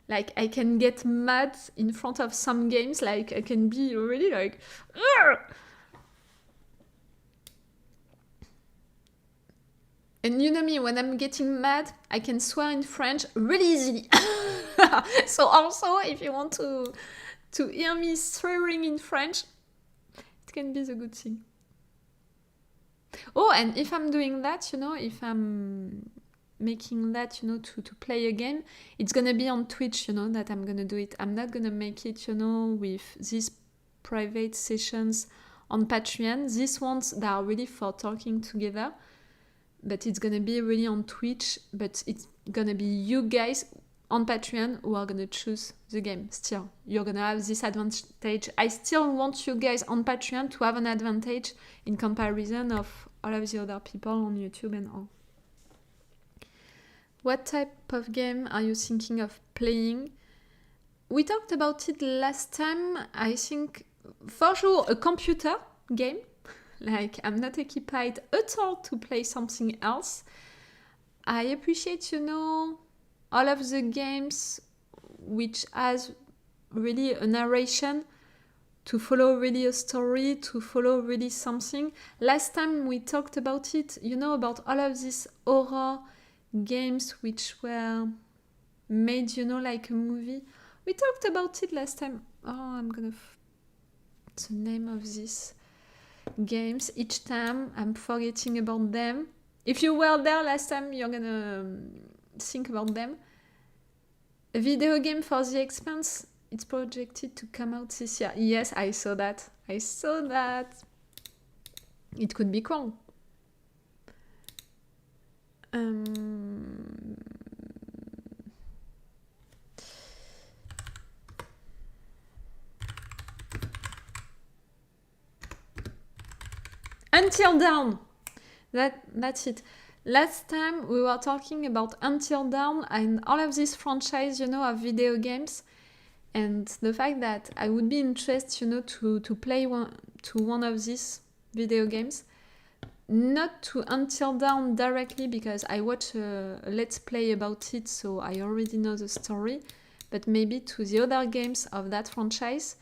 like, I can get mad in front of some games, like I can be really like, Argh! And you know me, when I'm getting mad, I can swear in French really easily. So also, if you want to hear me swearing in French, it can be the good thing. Oh, and if I'm doing that, if I'm making that, to play a game, it's gonna be on Twitch, that I'm gonna do it. I'm not gonna make it, with these private sessions on Patreon. These ones that are really for talking together. But it's gonna be really on Twitch, but it's gonna be you guys on Patreon who are gonna choose the game. Still, you're gonna have this advantage. I still want you guys on Patreon to have an advantage in comparison of all of the other people on YouTube and all. What type of game are you thinking of playing? We talked about it last time. I think for sure a computer game. Like, I'm not occupied at all to play something else. I appreciate, all of the games which has really a narration, to follow really a story, to follow really something. Last time we talked about it, about all of these horror games which were made, like a movie. We talked about it last time. Oh, I'm gonna... the name of these games. Each time I'm forgetting about them. If you were there last time, you're gonna think about them. A video game for The Expanse. It's projected to come out this year. Yes, I saw that. It could be cool. Until Dawn. That's it. Last time we were talking about Until Dawn and all of these franchise, of video games. And the fact that I would be interested, to play one of these video games. Not to Until Dawn directly, because I watched a Let's Play about it, so I already know the story. But maybe to the other games of that franchise.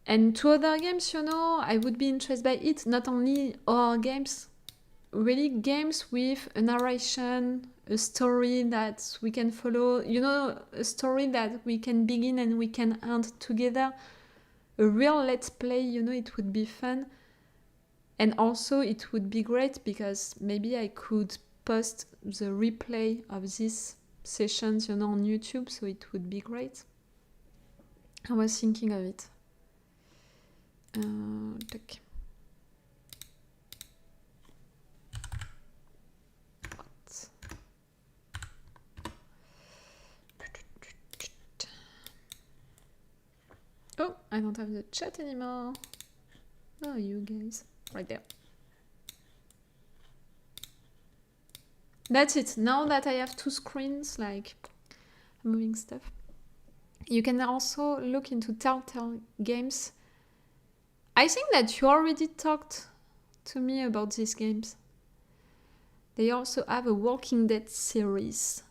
And to other games, I would be interested by it. Not only horror games, really games with a narration, a story that we can follow, a story that we can begin and we can end together. A real Let's Play, it would be fun. And also it would be great because maybe I could post the replay of these sessions, on YouTube, so it would be great. I was thinking of it. Tac. Oh, I don't have the chat anymore. Oh, you guys. Right there. That's it. Now that I have two screens, like moving stuff. You can also look into Telltale Games. I think that you already talked to me about these games. They also have a Walking Dead series.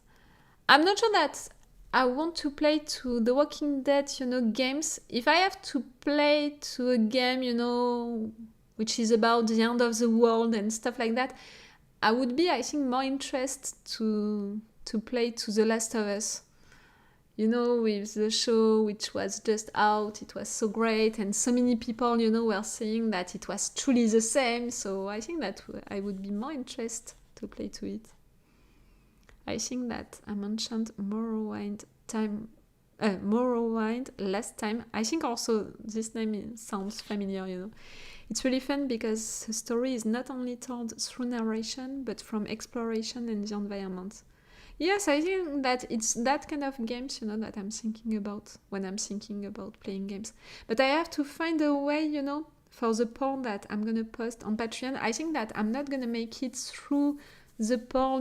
I'm not sure that I want to play to the Walking Dead, games. If I have to play to a game, which is about the end of the world and stuff like that, I would be, I think, more interested to play to The Last of Us. With the show which was just out, it was so great, and so many people, were saying that it was truly the same. So I think that I would be more interested to play to it. I think that I mentioned Morrowind last time. I think also this name sounds familiar, It's really fun because the story is not only told through narration, but from exploration and the environment. Yes, I think that it's that kind of games, that I'm thinking about when I'm thinking about playing games. But I have to find a way, for the poll that I'm going to post on Patreon. I think that I'm not going to make it through the poll,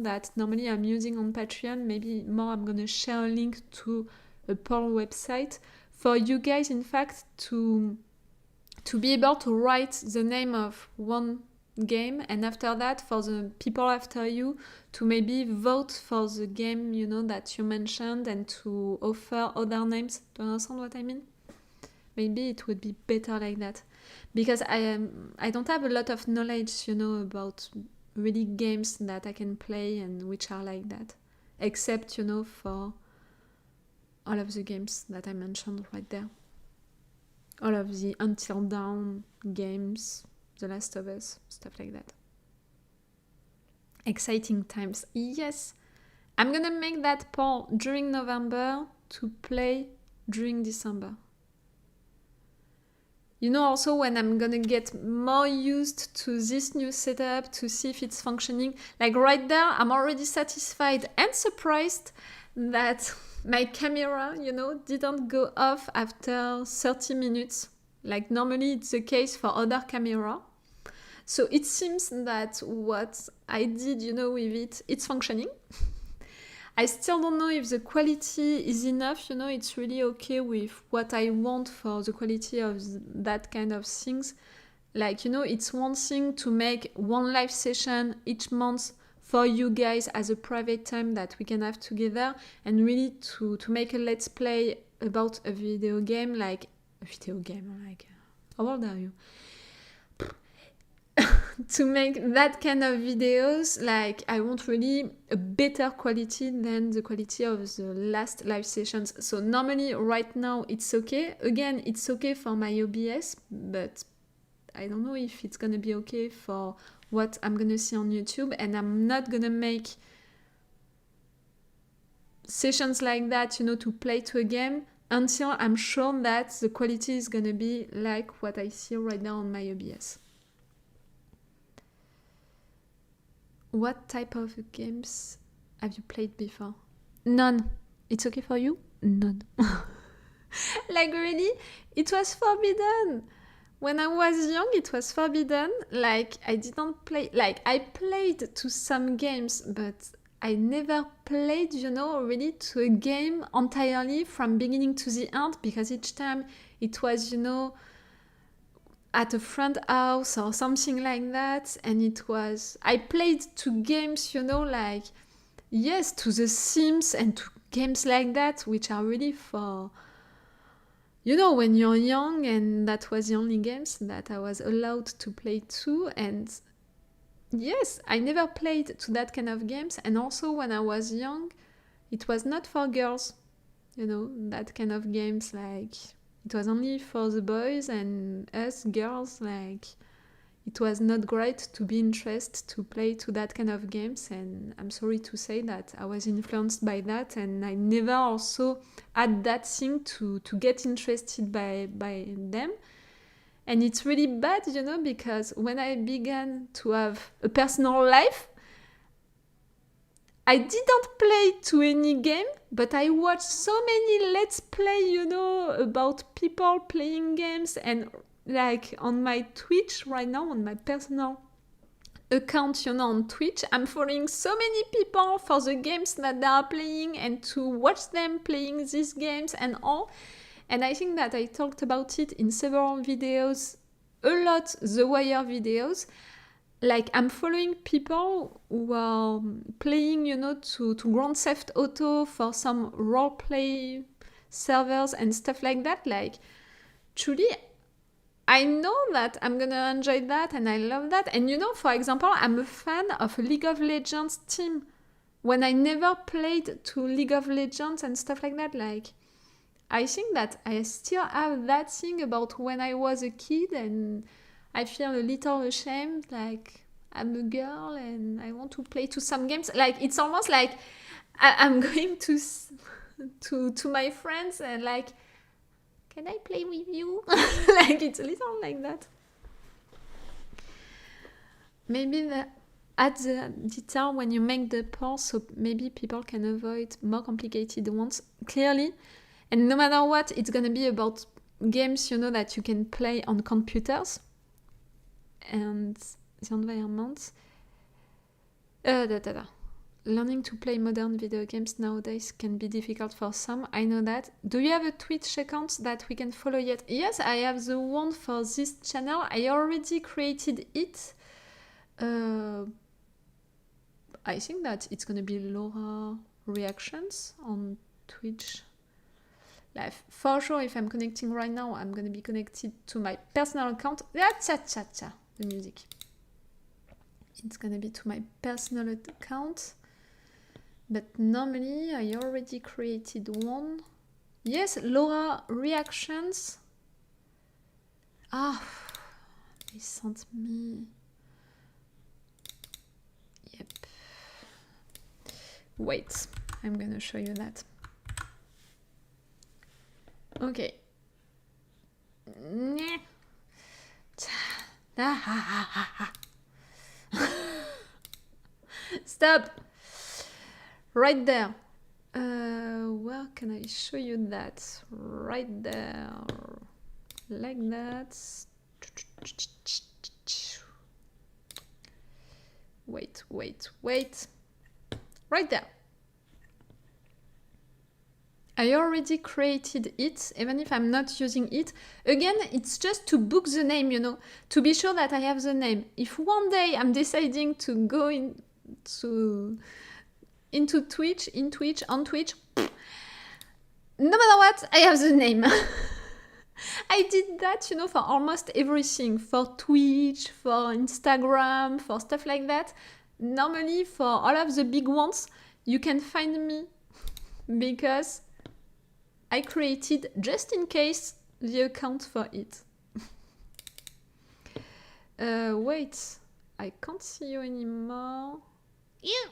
that normally I'm using on Patreon. Maybe more I'm going to share a link to a poll website for you guys, in fact, to be able to write the name of one game, and after that, for the people after you to maybe vote for the game, that you mentioned, and to offer other names. Do you understand what I mean? Maybe it would be better like that, because I don't have a lot of knowledge, about really games that I can play and which are like that, except, for all of the games that I mentioned right there. All of the Until Dawn games, The Last of Us, stuff like that. Exciting times. Yes, I'm gonna make that poll during November to play during December. Also when I'm gonna get more used to this new setup to see if it's functioning. Like right there, I'm already satisfied and surprised that my camera, didn't go off after 30 minutes. Like normally it's the case for other camera. So it seems that what I did, with it, it's functioning. I still don't know if the quality is enough, it's really okay with what I want for the quality of that kind of things. Like, it's one thing to make one live session each month for you guys as a private time that we can have together, and really to make a let's play about a video game, like how old are you? To make that kind of videos, like I want really a better quality than the quality of the last live sessions. So normally right now it's okay. Again, it's okay for my OBS, but I don't know if it's gonna be okay for what I'm gonna see on YouTube, and I'm not gonna make sessions like that, to play to a game until I'm sure that the quality is gonna be like what I see right now on my OBS. What type of games have you played before? None. It's okay for you? None. Like really? It was forbidden. When I was young, it was forbidden. Like I didn't play, like I played to some games, but I never played, really to a game entirely from beginning to the end, because each time it was, at a friend house or something like that, and I played to games, like, yes, to The Sims and to games like that, which are really for, when you're young, and that was the only games that I was allowed to play to. And yes, I never played to that kind of games. And also when I was young, it was not for girls, that kind of games, like it was only for the boys, and us girls, like it was not great to be interested to play to that kind of games. And I'm sorry to say that I was influenced by that, and I never also had that thing to get interested by them. And it's really bad, because when I began to have a personal life, I didn't play to any game, but I watched so many let's play, about people playing games. And like on my Twitch right now, on my personal account, on Twitch, I'm following so many people for the games that they are playing, and to watch them playing these games and all. And I think that I talked about it in several videos, a lot, the Wire videos. Like, I'm following people who are playing, to Grand Theft Auto for some roleplay servers and stuff like that. Like, truly, I know that I'm gonna enjoy that, and I love that. And for example, I'm a fan of a League of Legends team, when I never played to League of Legends and stuff like that. Like, I think that I still have that thing about when I was a kid, and I feel a little ashamed, like I'm a girl and I want to play to some games. Like, it's almost like I'm going to my friends and like, can I play with you? Like, it's a little like that. Maybe at the detail when you make the poll, so maybe people can avoid more complicated ones, clearly. And no matter what, it's gonna be about games, that you can play on computers. And the environment. Learning to play modern video games nowadays can be difficult for some. I know that. Do you have a Twitch account that we can follow yet? Yes, I have the one for this channel. I already created it. I think that it's gonna be Laura Reactions on Twitch. Like, for sure, if I'm connecting right now, I'm gonna be connected to my personal account. The music. It's gonna be to my personal account. But normally, I already created one. Yes, Laura Reactions. Ah, they sent me. Yep. Wait, I'm gonna show you that. Okay. Stop! Right there. Where can I show you that? Right there. Like that. Wait. Right there. I already created it, even if I'm not using it. Again, it's just to book the name, to be sure that I have the name. If one day I'm deciding to go in into Twitch, on Twitch. No matter what, I have the name. I did that, for almost everything. For Twitch, for Instagram, for stuff like that. Normally, for all of the big ones, you can find me because I created, just in case, the account for it. Wait, I can't see you anymore. Yeah.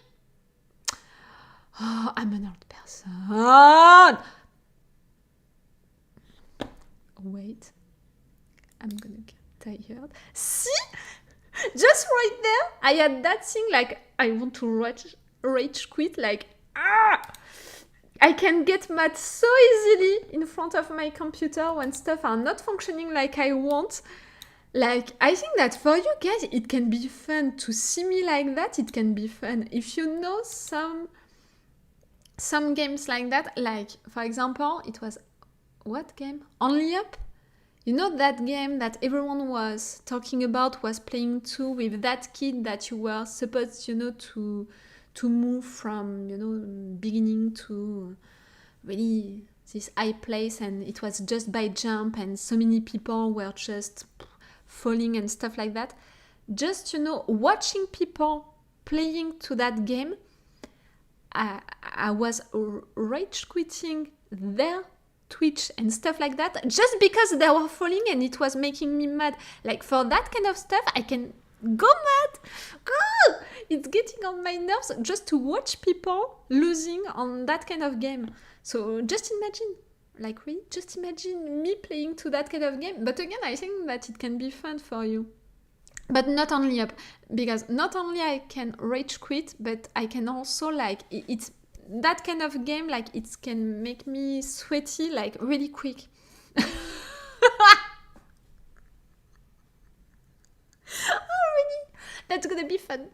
Oh, I'm an old person. Wait, I'm gonna get tired. See? Just right there, I had that thing like I want to rage quit, like I can get mad so easily in front of my computer when stuff are not functioning like I want. Like, I think that for you guys, it can be fun to see me like that. It can be fun. If you know some games like that, like, for example, it was, what game? Only Up? You know that game that everyone was talking about, was playing too, with that kid that you were supposed, to move from, beginning to really this high place, and it was just by jump, and so many people were just falling and stuff like that. Just, watching people playing to that game, I was rage quitting their Twitch and stuff like that, just because they were falling and it was making me mad. Like, for that kind of stuff, I can go mad. It's getting on my nerves just to watch people losing on that kind of game. So just imagine, like, really, just imagine me playing to that kind of game. But again, I think that it can be fun for you. But not only Up, because not only I can rage quit, but I can also, like, it's that kind of game, like, it can make me sweaty, like, really quick. Oh, really? That's gonna be fun.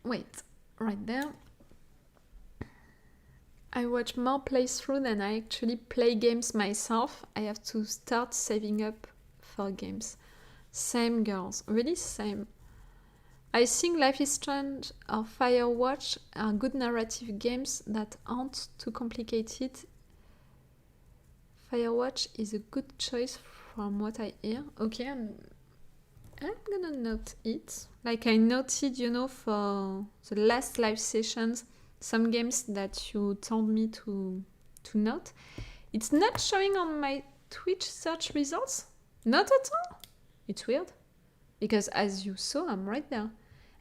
Wait, right there. I watch more playthrough than I actually play games myself. I have to start saving up for games. Same, girls, really same. I think Life is Strange or Firewatch are good narrative games that aren't too complicated. Firewatch is a good choice from what I hear. Okay, I'm gonna note it. Like I noted, for the last live sessions, some games that you told me to note. It's not showing on my Twitch search results. Not at all. It's weird. Because as you saw, I'm right there.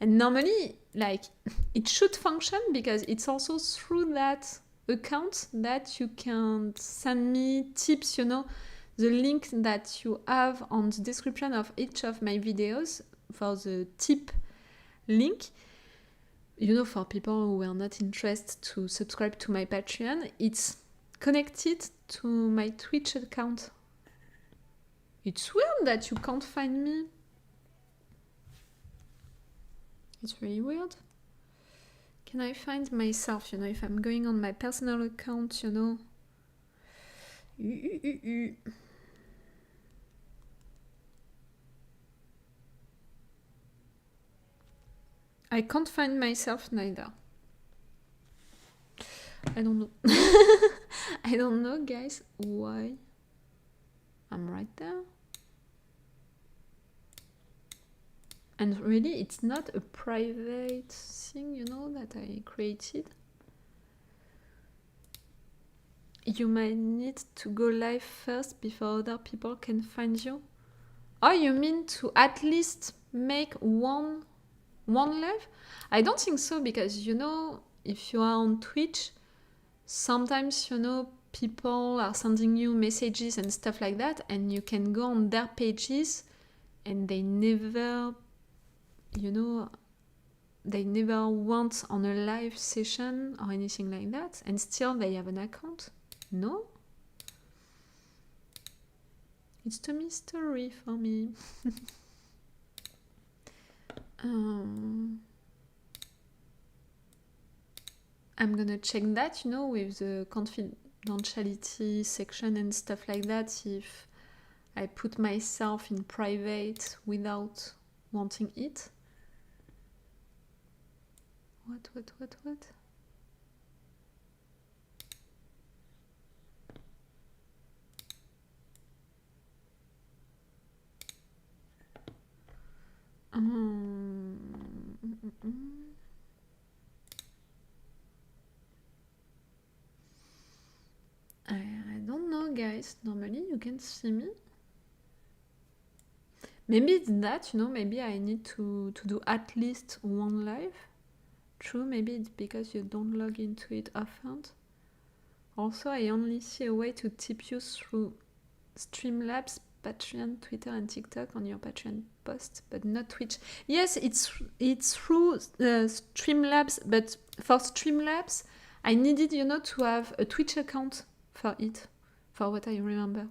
And normally, like, it should function because it's also through that account that you can send me tips, the link that you have on the description of each of my videos for the tip link. For people who are not interested to subscribe to my Patreon, it's connected to my Twitch account. It's weird that you can't find me. It's really weird. Can I find myself, if I'm going on my personal account, I can't find myself neither. I don't know. I don't know, guys, why. I'm right there. And really, it's not a private thing, that I created. You might need to go live first before other people can find you. Oh, you mean to at least make one live? I don't think so, because, if you are on Twitch, sometimes, people are sending you messages and stuff like that, and you can go on their pages and they never want on a live session or anything like that, and still they have an account. No? It's a mystery for me. I'm gonna check that, with the confidentiality section and stuff like that, if I put myself in private without wanting it. What? I don't know, guys. Normally you can see me. Maybe it's that, you know, maybe I need to do at least one live. True, maybe it's because you don't log into it often. Also, I only see a way to tip you through Streamlabs, Patreon, Twitter, and TikTok on your Patreon post, but not Twitch. Yes, it's through Streamlabs, but for Streamlabs, I needed, you know, to have a Twitch account for it, for what I remember.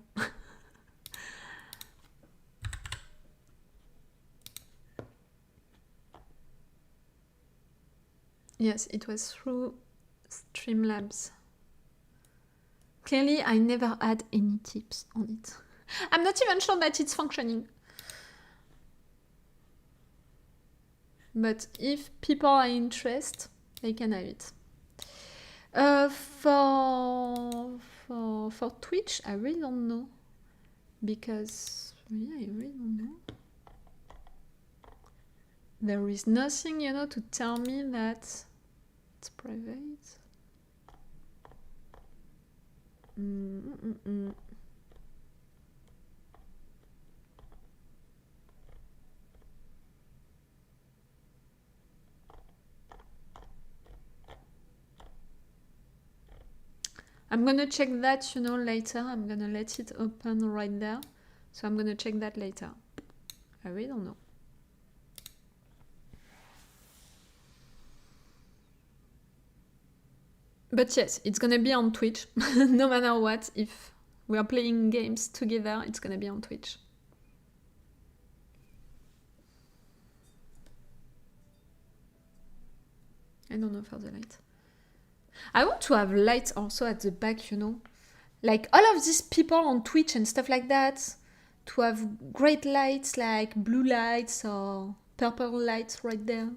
Yes, it was through Streamlabs. Clearly, I never had any tips on it. I'm not even sure that it's functioning. But if people are interested, they can have it. For Twitch, I really don't know. Because, yeah, I really don't know. There is nothing, you know, to tell me that it's private. I'm gonna check that, you know, later. I'm gonna let it open right there. So I'm gonna check that later. I really don't know. But yes, it's gonna be on Twitch. No matter what, if we are playing games together, it's gonna be on Twitch. I don't know for the light. I want to have lights also at the back, you know. Like all of these people on Twitch and stuff like that, to have great lights like blue lights or purple lights right there.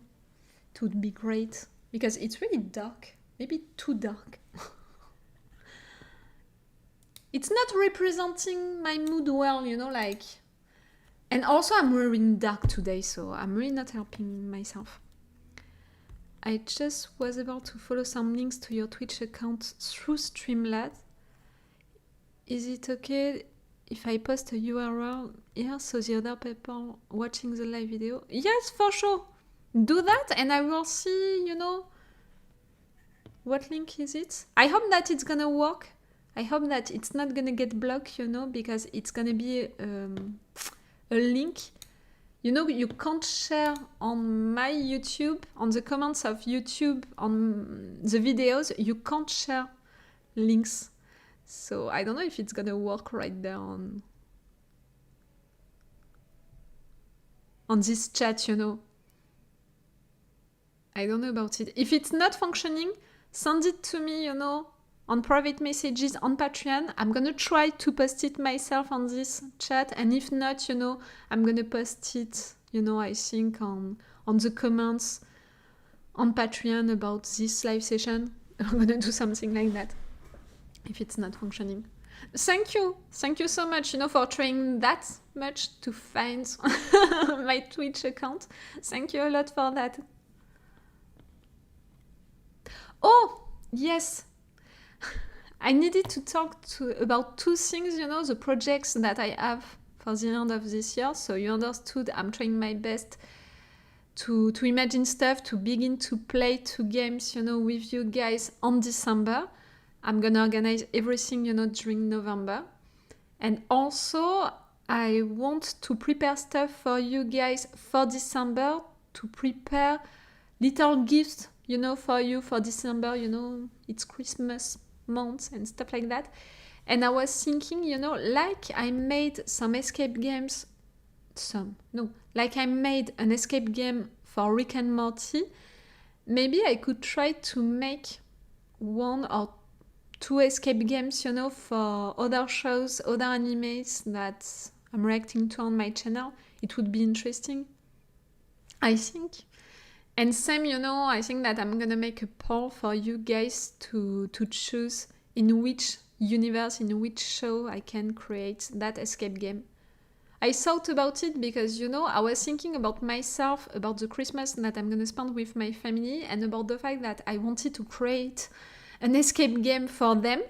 It would be great. Because it's really dark. Maybe too dark. It's not representing my mood well, you know, like... And also I'm wearing dark today, so I'm really not helping myself. I just was able to follow some links to your Twitch account through Streamlabs. Is it okay if I post a URL here so the other people watching the live video? Yes, for sure. Do that and I will see, you know, what link is it? I hope that it's gonna work. I hope that it's not gonna get blocked, you know, because it's gonna be a link. You know, you can't share on my YouTube, on the comments of YouTube, on the videos, you can't share links. So I don't know if it's gonna work right there on this chat, you know. I don't know about it. If it's not functioning, send it to me, you know, on private messages on Patreon. I'm gonna try to post it myself on this chat, and if not, you know, I'm gonna post it, you know, I think on the comments on Patreon about this live session. I'm gonna do something like that if it's not functioning. Thank you so much, you know, for trying that much to find my Twitch account. Thank you a lot for that. Oh, yes. I needed to talk about two things, you know, the projects that I have for the end of this year. So you understood, I'm trying my best to imagine stuff, to begin to play two games, you know, with you guys on December. I'm gonna organize everything, you know, during November. And also, I want to prepare stuff for you guys for December, to prepare little gifts, you know, for you for December, you know, it's Christmas month and stuff like that. And I was thinking, you know, like I made some escape games, like I made an escape game for Rick and Morty, maybe I could try to make one or two escape games, you know, for other shows, other animes that I'm reacting to on my channel. It would be interesting, I think. And same, I think that I'm gonna make a poll for you guys to choose in which universe, in which show I can create that escape game. I thought about it because, I was thinking about myself, about the Christmas that I'm gonna spend with my family, and about the fact that I wanted to create an escape game for them,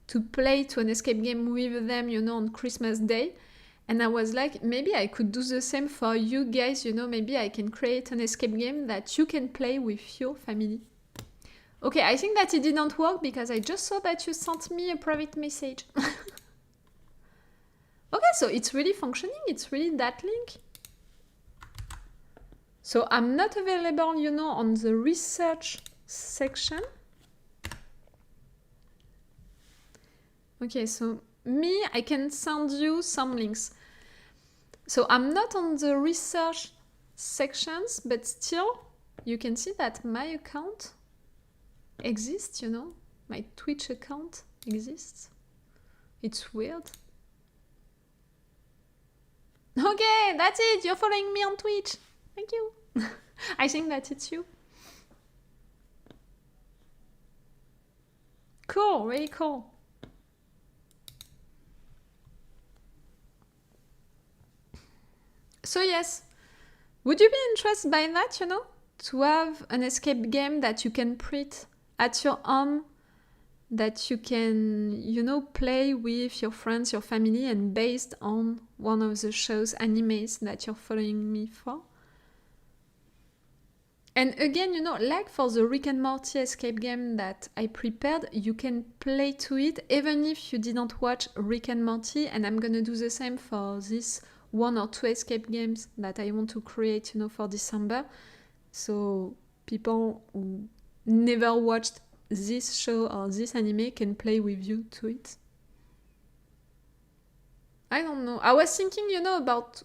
to play to an escape game with them, on Christmas Day. And I was like, maybe I could do the same for you guys, maybe I can create an escape game that you can play with your family. Okay, I think that it didn't work because I just saw that you sent me a private message. Okay, so it's really functioning, it's really that link. So I'm not available, on the research section. Okay, so me, I can send you some links. So I'm not on the research sections, but still, you can see that my account exists, my Twitch account exists. It's weird. Okay, that's it, you're following me on Twitch. Thank you. I think that it's you. Cool, really cool. So yes, would you be interested by that, to have an escape game that you can print at your home, that you can, play with your friends, your family, and based on one of the show's animes that you're following me for? And again, like for the Rick and Morty escape game that I prepared, you can play to it even if you didn't watch Rick and Morty, and I'm gonna do the same for this 1 or 2 escape games that I want to create, for December. So people who never watched this show or this anime can play with you to it. I don't know. I was thinking, about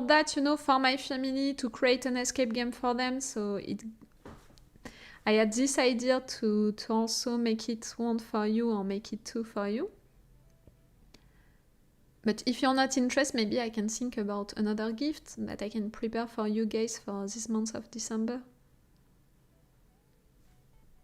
that, for my family, to create an escape game for them. So I had this idea to also make it 1 for you or make it 2 for you. But if you're not interested, maybe I can think about another gift that I can prepare for you guys for this month of December.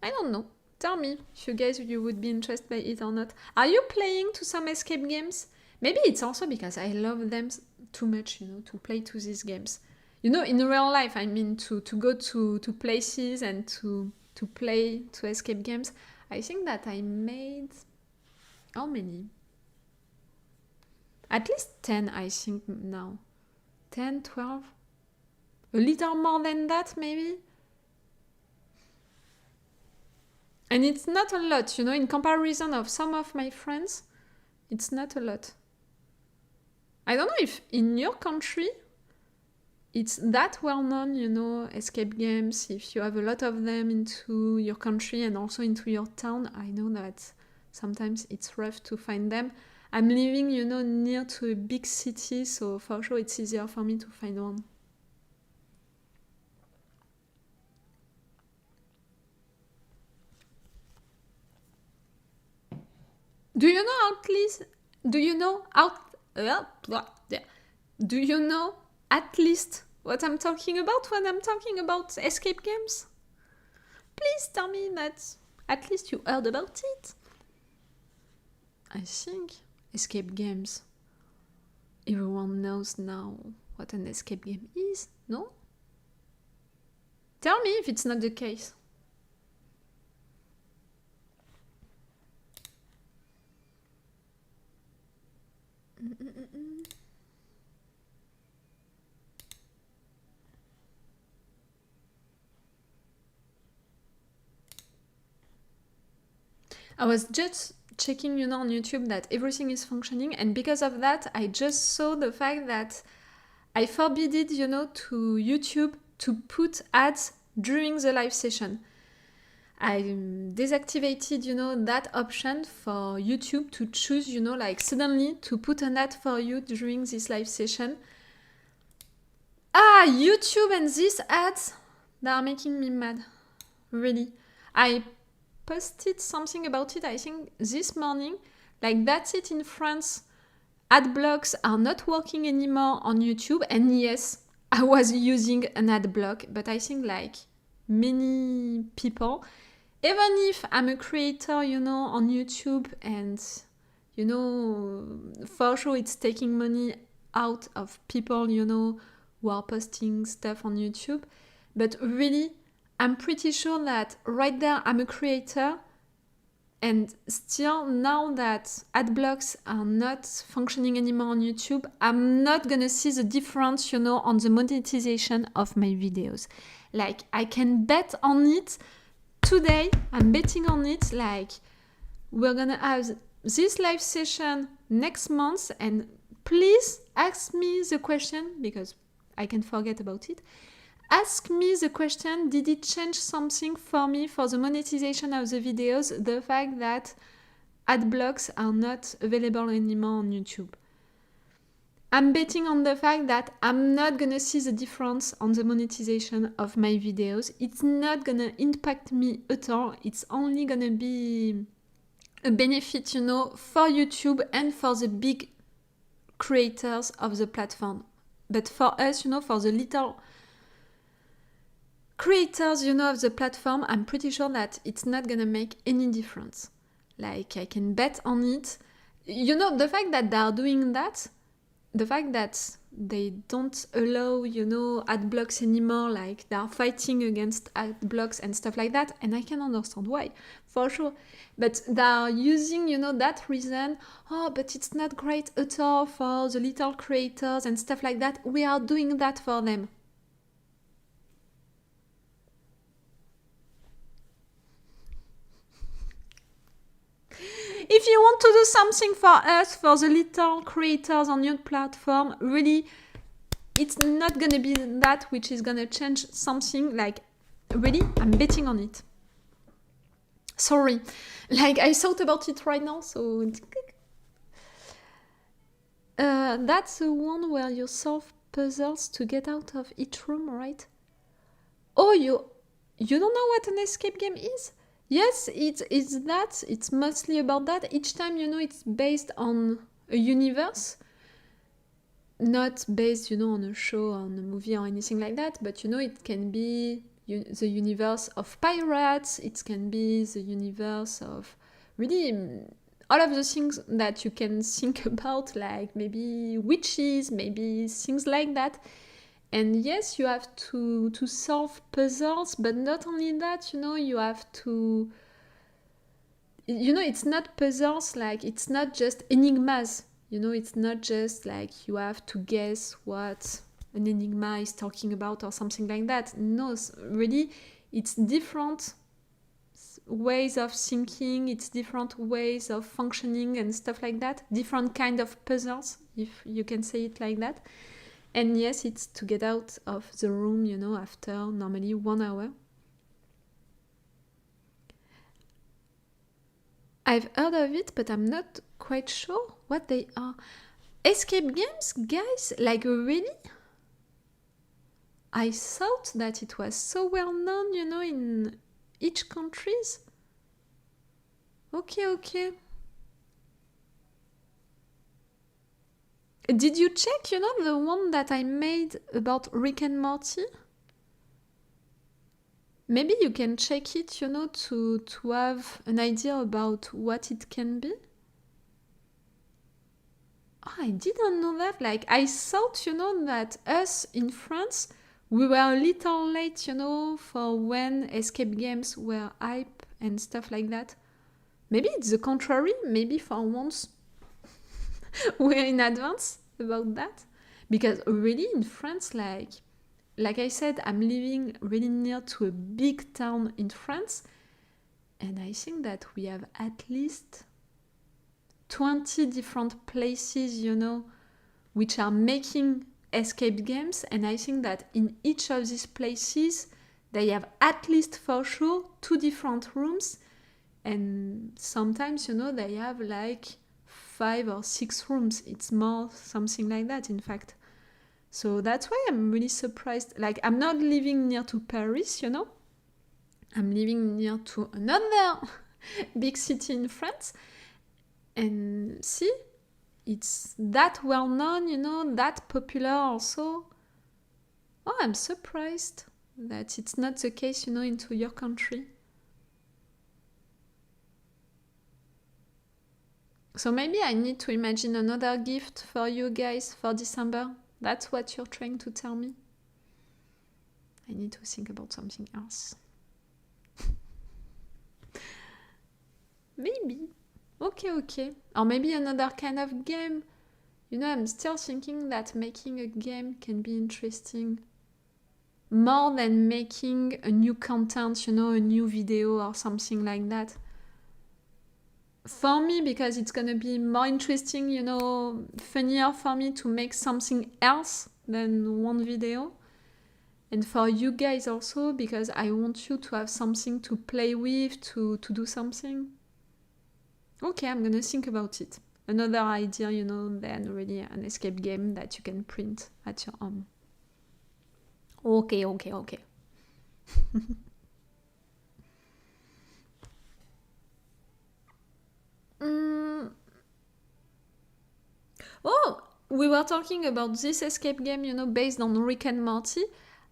I don't know. Tell me if you would be interested by it or not. Are you playing to some escape games? Maybe it's also because I love them too much, to play to these games. In real life, I mean, to go to places and to play to escape games. I think that I made... How many? At least 10, I think, now. 10, 12? A little more than that, maybe? And it's not a lot, in comparison of some of my friends, it's not a lot. I don't know if in your country, it's that well-known, escape games, if you have a lot of them into your country and also into your town. I know that sometimes it's rough to find them. I'm living, near to a big city, so for sure it's easier for me to find one. Do you know at least what I'm talking about when I'm talking about escape games? Please tell me that at least you heard about it. I think escape games. Everyone knows now what an escape game is, no? Tell me if it's not the case. I was just checking, on YouTube that everything is functioning, and because of that, I just saw the fact that I forbidden, to YouTube to put ads during the live session. I deactivated, that option for YouTube to choose, suddenly to put an ad for you during this live session. YouTube and these ads, they are making me mad. Really. I posted something about it, I think, this morning. That's it in France. ad blocks are not working anymore on YouTube. And yes, I was using an ad block, but I think like many people, even if I'm a creator, you know, on YouTube, and you know, for sure it's taking money out of people, you know, who are posting stuff on YouTube. But really, I'm pretty sure that right there I'm a creator, and still now that ad blocks are not functioning anymore on YouTube, I'm not gonna see the difference, you know, on the monetization of my videos. Like, I can bet on it today. I'm betting on it. Like, we're gonna have this live session next month, and please ask me the question, because I can forget about it. Ask me the question, did it change something for me for the monetization of the videos, the fact that ad blocks are not available anymore on YouTube? I'm betting on the fact that I'm not gonna see the difference on the monetization of my videos. It's not gonna impact me at all. It's only gonna be a benefit, you know, for YouTube and for the big creators of the platform. But for us, you know, for the little creators, you know, of the platform, I'm pretty sure that it's not gonna make any difference. Like, I can bet on it. You know, the fact that they are doing that, the fact that they don't allow, you know, ad blocks anymore, like they are fighting against ad blocks and stuff like that, and I can understand why, for sure. But they are using, you know, that reason, oh, but it's not great at all for the little creators and stuff like that. We are doing that for them. If you want to do something for us, for the little creators on your platform, really, it's not gonna be that which is gonna change something. Like, really, I'm betting on it. Sorry, like, I thought about it right now, so... that's the one where you solve puzzles to get out of each room, right? Oh, you don't know what an escape game is? Yes, it's that. It's mostly about that. Each time, you know, it's based on a universe. Not based, you know, on a show, on a movie or anything like that. But, you know, it can be the universe of pirates. It can be the universe of really all of the things that you can think about, like maybe witches, maybe things like that. And yes, you have to solve puzzles, but not only that, you know, you have to... You know, it's not puzzles, like, it's not just enigmas. You know, it's not just like you have to guess what an enigma is talking about or something like that. No, really, it's different ways of thinking, it's different ways of functioning and stuff like that. Different kind of puzzles, if you can say it like that. And yes, it's to get out of the room, you know, after normally 1 hour. I've heard of it, but I'm not quite sure what they are. Escape games, guys? Like, really? I thought that it was so well known, you know, in each countries. Okay. Did you check, you know, the one that I made about Rick and Morty? Maybe you can check it, you know, to have an idea about what it can be. Oh, I didn't know that. Like, I thought, you know, that us in France, we were a little late, you know, for when escape games were hype and stuff like that. Maybe it's the contrary. Maybe for once we're in advance about that. Because really in France, like I said, I'm living really near to a big town in France. And I think that we have at least 20 different places, you know, which are making escape games. And I think that in each of these places, they have at least for sure 2 different rooms. And sometimes, you know, they have like 5 or 6 rooms. It's more something like that, in fact. So that's why I'm really surprised. Like, I'm not living near to Paris, you know. I'm living near to another big city in France. And see, it's that well known, that popular also. Oh, I'm surprised that it's not the case, into your country. So maybe I need to imagine another gift for you guys for December. That's what you're trying to tell me. I need to think about something else. Maybe. Okay. Or maybe another kind of game. I'm still thinking that making a game can be interesting. More than making a new content, a new video or something like that. For me, because it's gonna be more interesting, funnier for me to make something else than one video. And for you guys also, because I want you to have something to play with, to do something. Okay, I'm gonna think about it. Another idea, than really an escape game that you can print at your home. Okay. Oh, we were talking about this escape game, based on Rick and Morty.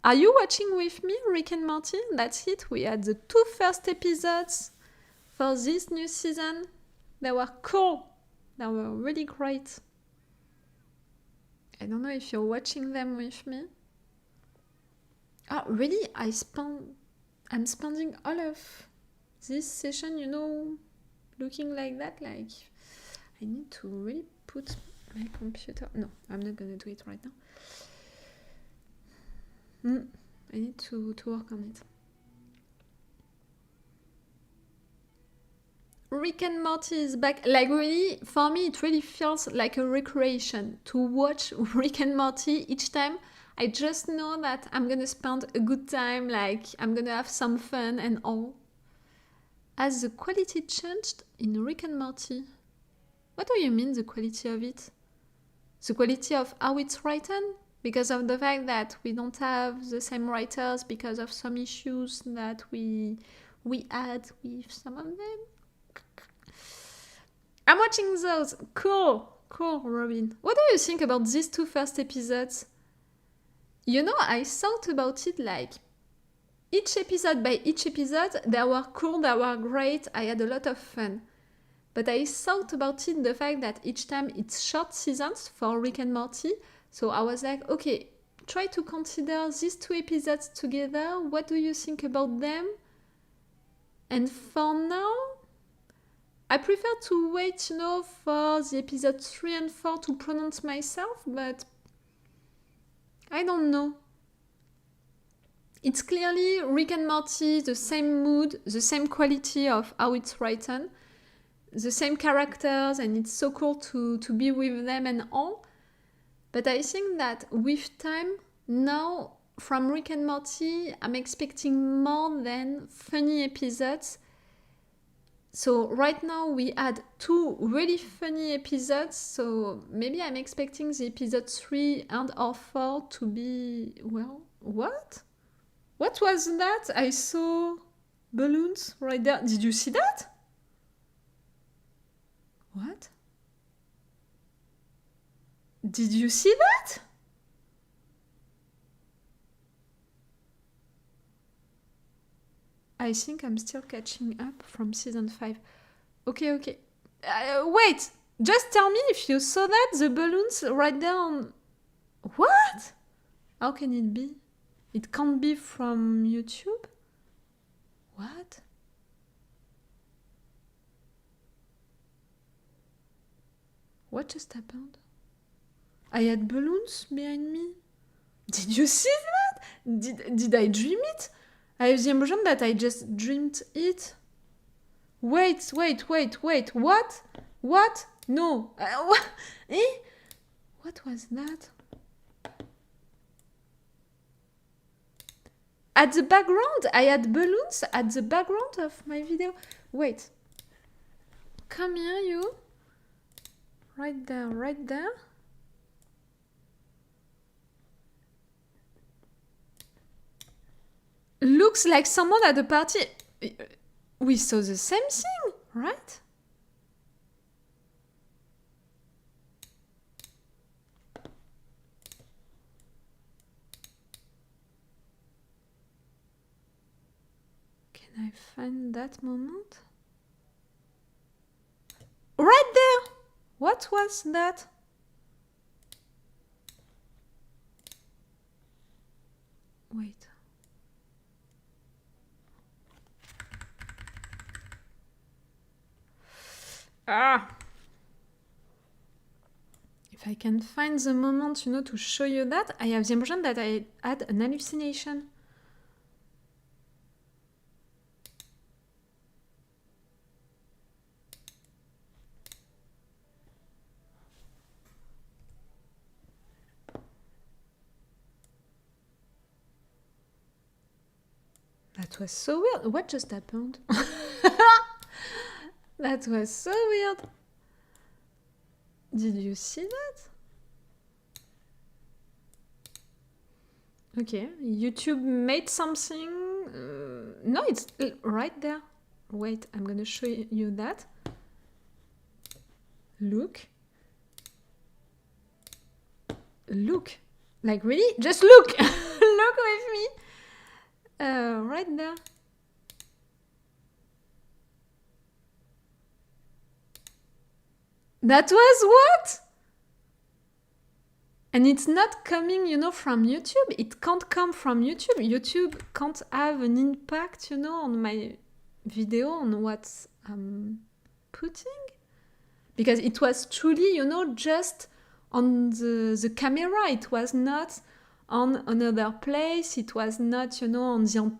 Are you watching with me, Rick and Morty? That's it. We had the 2 first episodes for this new season. They were cool. They were really great. I don't know if you're watching them with me. Oh, really? I'm spending all of this session, looking like that. Like, I need to really put my computer. No, I'm not gonna do it right now. I need to work on it. Rick and Morty is back. Like, really, for me, it really feels like a recreation to watch Rick and Morty each time. I just know that I'm gonna spend a good time, like, I'm gonna have some fun and all. Has the quality changed in Rick and Morty? What do you mean, the quality of it? The quality of how it's written? Because of the fact that we don't have the same writers because of some issues that we had with some of them? I'm watching those. Cool, Robin. What do you think about these 2 first episodes? I thought about it like each episode by each episode, they were cool, they were great, I had a lot of fun. But I thought about it the fact that each time it's short seasons for Rick and Morty, so I was like, okay, try to consider these 2 episodes together, what do you think about them? And for now, I prefer to wait, for the episode 3 and 4 to pronounce myself, but I don't know. It's clearly Rick and Morty, the same mood, the same quality of how it's written, the same characters, and it's so cool to be with them and all. But I think that with time, now, from Rick and Morty, I'm expecting more than funny episodes. So right now we had 2 really funny episodes, so maybe I'm expecting the episode 3 and or 4 to be, well, what? What was that? I saw balloons right there. Did you see that? What? Did you see that? I think I'm still catching up from season 5. Okay. Wait! Just tell me if you saw that, the balloons right there on... What? How can it be? It can't be from YouTube? What? What just happened? I had balloons behind me. Did you see that? Did I dream it? I have the impression that I just dreamed it. Wait. What? What? No. What? What was that? At the background, I had balloons at the background of my video. Wait. Come here, you. Right there. Looks like someone at the party. We saw the same thing, right? Can I find that moment? Right there! What was that? Wait. If I can find the moment, to show you that, I have the impression that I had an hallucination. That was so weird. What just happened? That was so weird. Did you see that? Okay, YouTube made something. No, it's right there. Wait, I'm gonna show you that. Look. Look. Like, really? Just look! Look with me! Right there. That was what? And it's not coming, from YouTube. It can't come from YouTube. YouTube can't have an impact, on my video, on what I'm putting. Because it was truly, just on the camera. It was not on another place. It was not, on the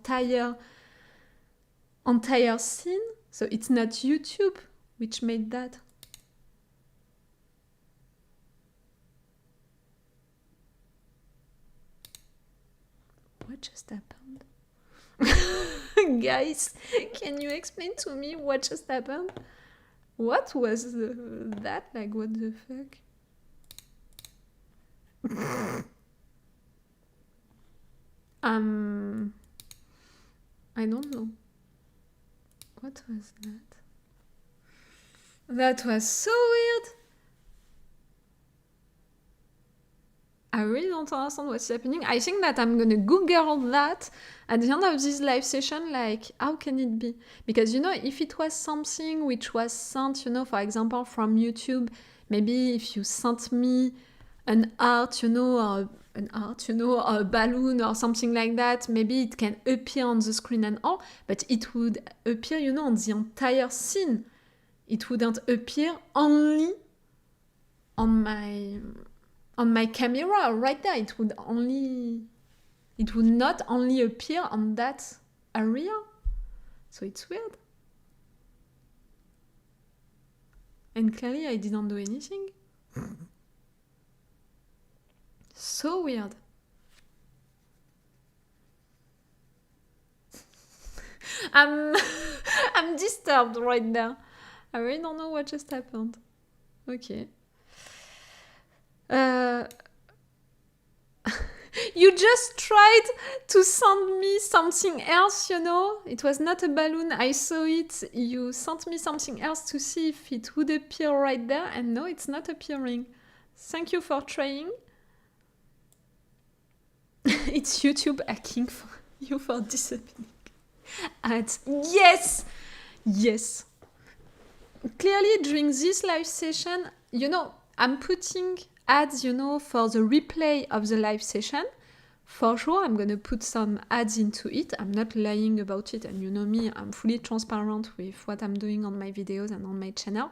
entire scene. So it's not YouTube which made that. What just happened? Guys, can you explain to me what just happened? What was that? Like, what the fuck? I don't know. What was that? That was so weird. I really don't understand what's happening. I think that I'm gonna Google that at the end of this live session, like, how can it be? Because, if it was something which was sent, for example, from YouTube, maybe if you sent me an art, or a balloon or something like that, maybe it can appear on the screen and all, but it would appear, on the entire scene. It wouldn't appear only on my camera right there. It would not only appear on that area. So it's weird. And clearly I didn't do anything. So weird. I'm disturbed right now. I really don't know what just happened. Okay. You just tried to send me something else, It was not a balloon. I saw it. You sent me something else to see if it would appear right there. And no, it's not appearing. Thank you for trying. It's YouTube hacking for you for disappearing ads. Yes! Yes. Clearly, during this live session, I'm putting ads, for the replay of the live session. For sure, I'm going to put some ads into it. I'm not lying about it. And you know me, I'm fully transparent with what I'm doing on my videos and on my channel.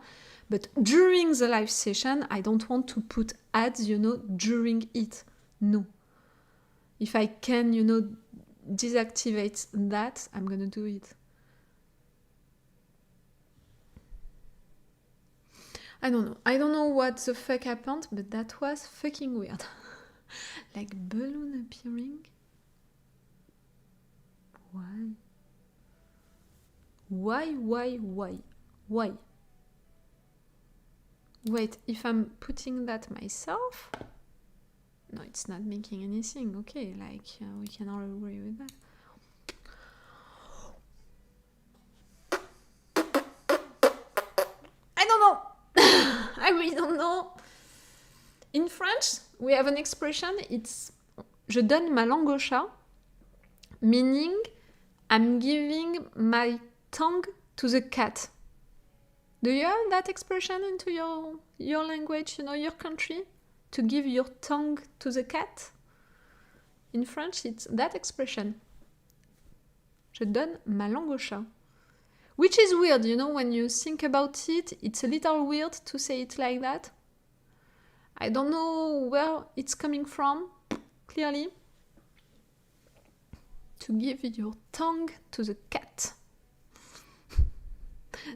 But during the live session, I don't want to put ads, during it. No. If I can, deactivate that, I'm going to do it. I don't know. I don't know what the fuck happened, but that was fucking weird. Like balloon appearing. Why? Why? Wait, if I'm putting that myself? No, it's not making anything. Okay, we can all agree with that. I don't know. I really don't know. In French, we have an expression, it's je donne ma langue au chat, meaning I'm giving my tongue to the cat. Do you have that expression into your language, your country? To give your tongue to the cat? In French, it's that expression. Je donne ma langue au chat. Which is weird, when you think about it, it's a little weird to say it like that. I don't know where it's coming from, clearly. To give your tongue to the cat.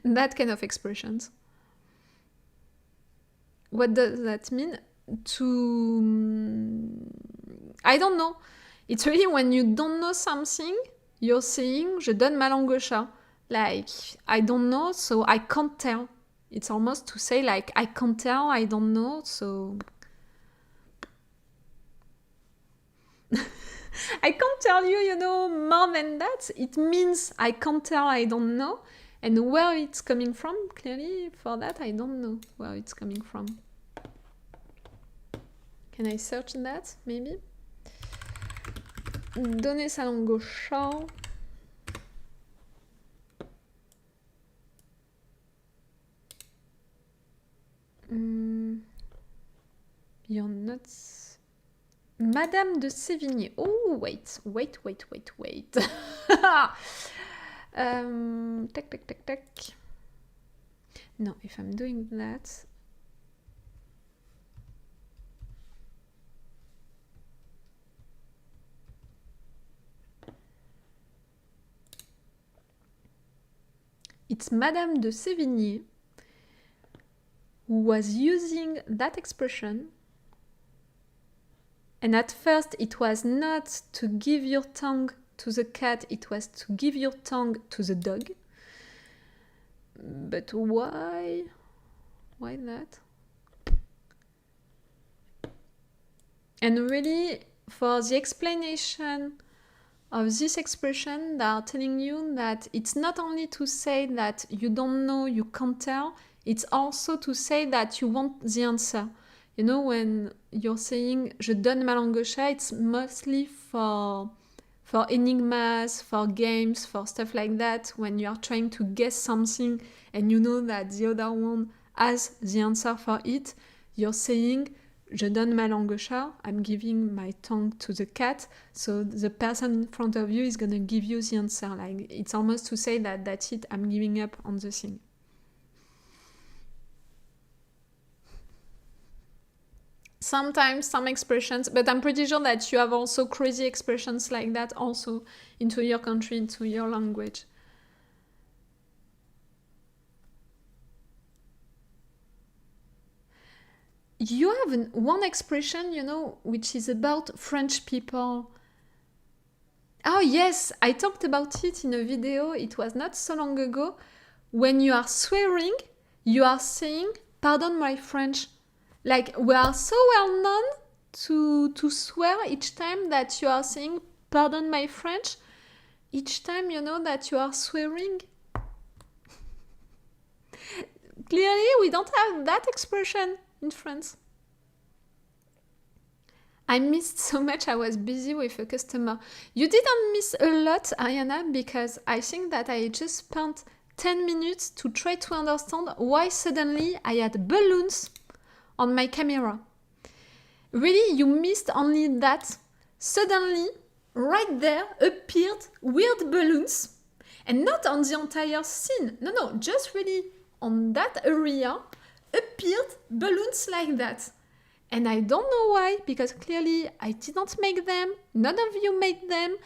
That kind of expressions. What does that mean? I don't know. It's really when you don't know something, you're saying, je donne ma langue au chat. Like, I don't know, so I can't tell. It's almost to say, like, I can't tell, I don't know, so... I can't tell you, more than that. It means I can't tell, I don't know. And where it's coming from, clearly, for that, I don't know where it's coming from. Can I search that, maybe? Donner sa langue au chat. You're not... Madame de Sévigné. Oh, wait. Tac. No, if I'm doing that... It's Madame de Sévigné who was using that expression. And at first, it was not to give your tongue to the cat, it was to give your tongue to the dog. But why? Why that? And really, for the explanation of this expression, they are telling you that it's not only to say that you don't know, you can't tell, it's also to say that you want the answer. When you're saying je donne ma langue au chat, it's mostly for enigmas, for games, for stuff like that. When you are trying to guess something and you know that the other one has the answer for it, you're saying je donne ma langue au chat, I'm giving my tongue to the cat, so the person in front of you is gonna give you the answer. Like, it's almost to say that that's it, I'm giving up on the thing. Sometimes some expressions, but I'm pretty sure that you have also crazy expressions like that also into your country, into your language. You have one expression, which is about French people. Oh yes, I talked about it in a video, it was not so long ago. When you are swearing, you are saying, pardon my French. Like, we are so well known to swear each time that you are saying, pardon my French, each time that you are swearing. Clearly, we don't have that expression in France. I missed so much, I was busy with a customer. You didn't miss a lot, Ariana, because I think that I just spent 10 minutes to try to understand why suddenly I had balloons on my camera. Really, you missed only that. Suddenly, right there, appeared weird balloons. And not on the entire scene. No, just really on that area appeared balloons like that. And I don't know why, because clearly I didn't make them, none of you made them.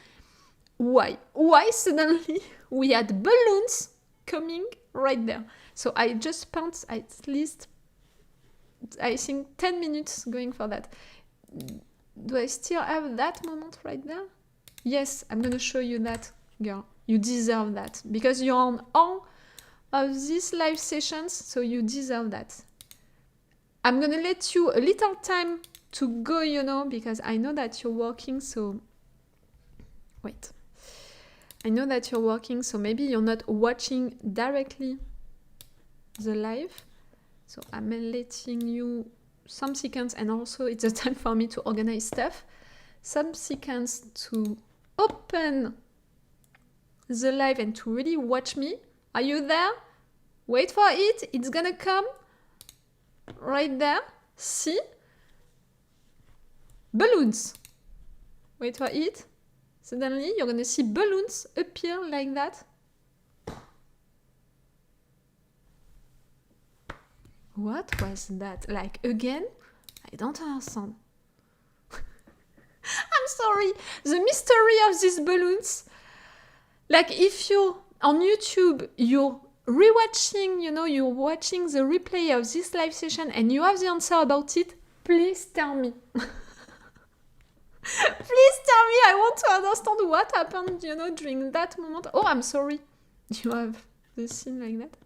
Why? Why suddenly we had balloons coming right there? So I just spent at least, I think, 10 minutes going for that. Do I still have that moment right there? Yes, I'm gonna show you that, girl. You deserve that, because you're on all of these live sessions, so you deserve that. I'm gonna let you a little time to go, because I know that you're working, so... Wait. I know that you're working, so maybe you're not watching directly the live. So I'm letting you some seconds, and also it's a time for me to organize stuff. Some seconds to open the live and to really watch me. Are you there? Wait for it. It's gonna come right there. See? Balloons. Wait for it. Suddenly, you're gonna see balloons appear like that. What was that? Like, again? I don't understand. I'm sorry. The mystery of these balloons. Like, if you're on YouTube, you're rewatching, you're watching the replay of this live session and you have the answer about it, please tell me. Please tell me. I want to understand what happened, during that moment. Oh, I'm sorry. You have the scene like that.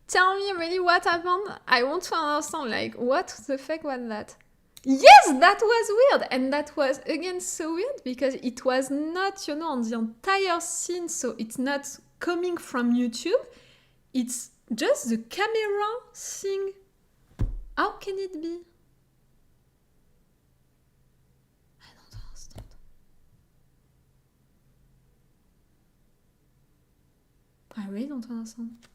Tell me really what happened. I want to understand, like, what the fuck was that? Yes, that was weird. And that was, again, so weird because it was not, on the entire scene. So it's not coming from YouTube. It's just the camera thing. How can it be? I don't understand. I really don't understand.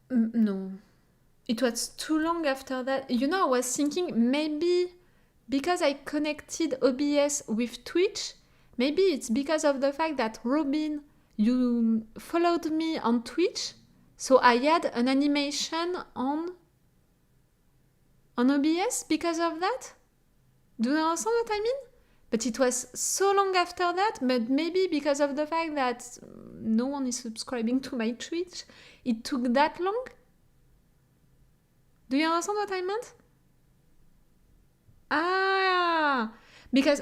No. It was too long after that. I was thinking maybe because I connected OBS with Twitch, maybe it's because of the fact that Robin, you followed me on Twitch, so I had an animation on OBS because of that. Do you understand what I mean? But it was so long after that, but maybe because of the fact that no one is subscribing to my Twitch, it took that long? Do you understand what I meant? Ah, because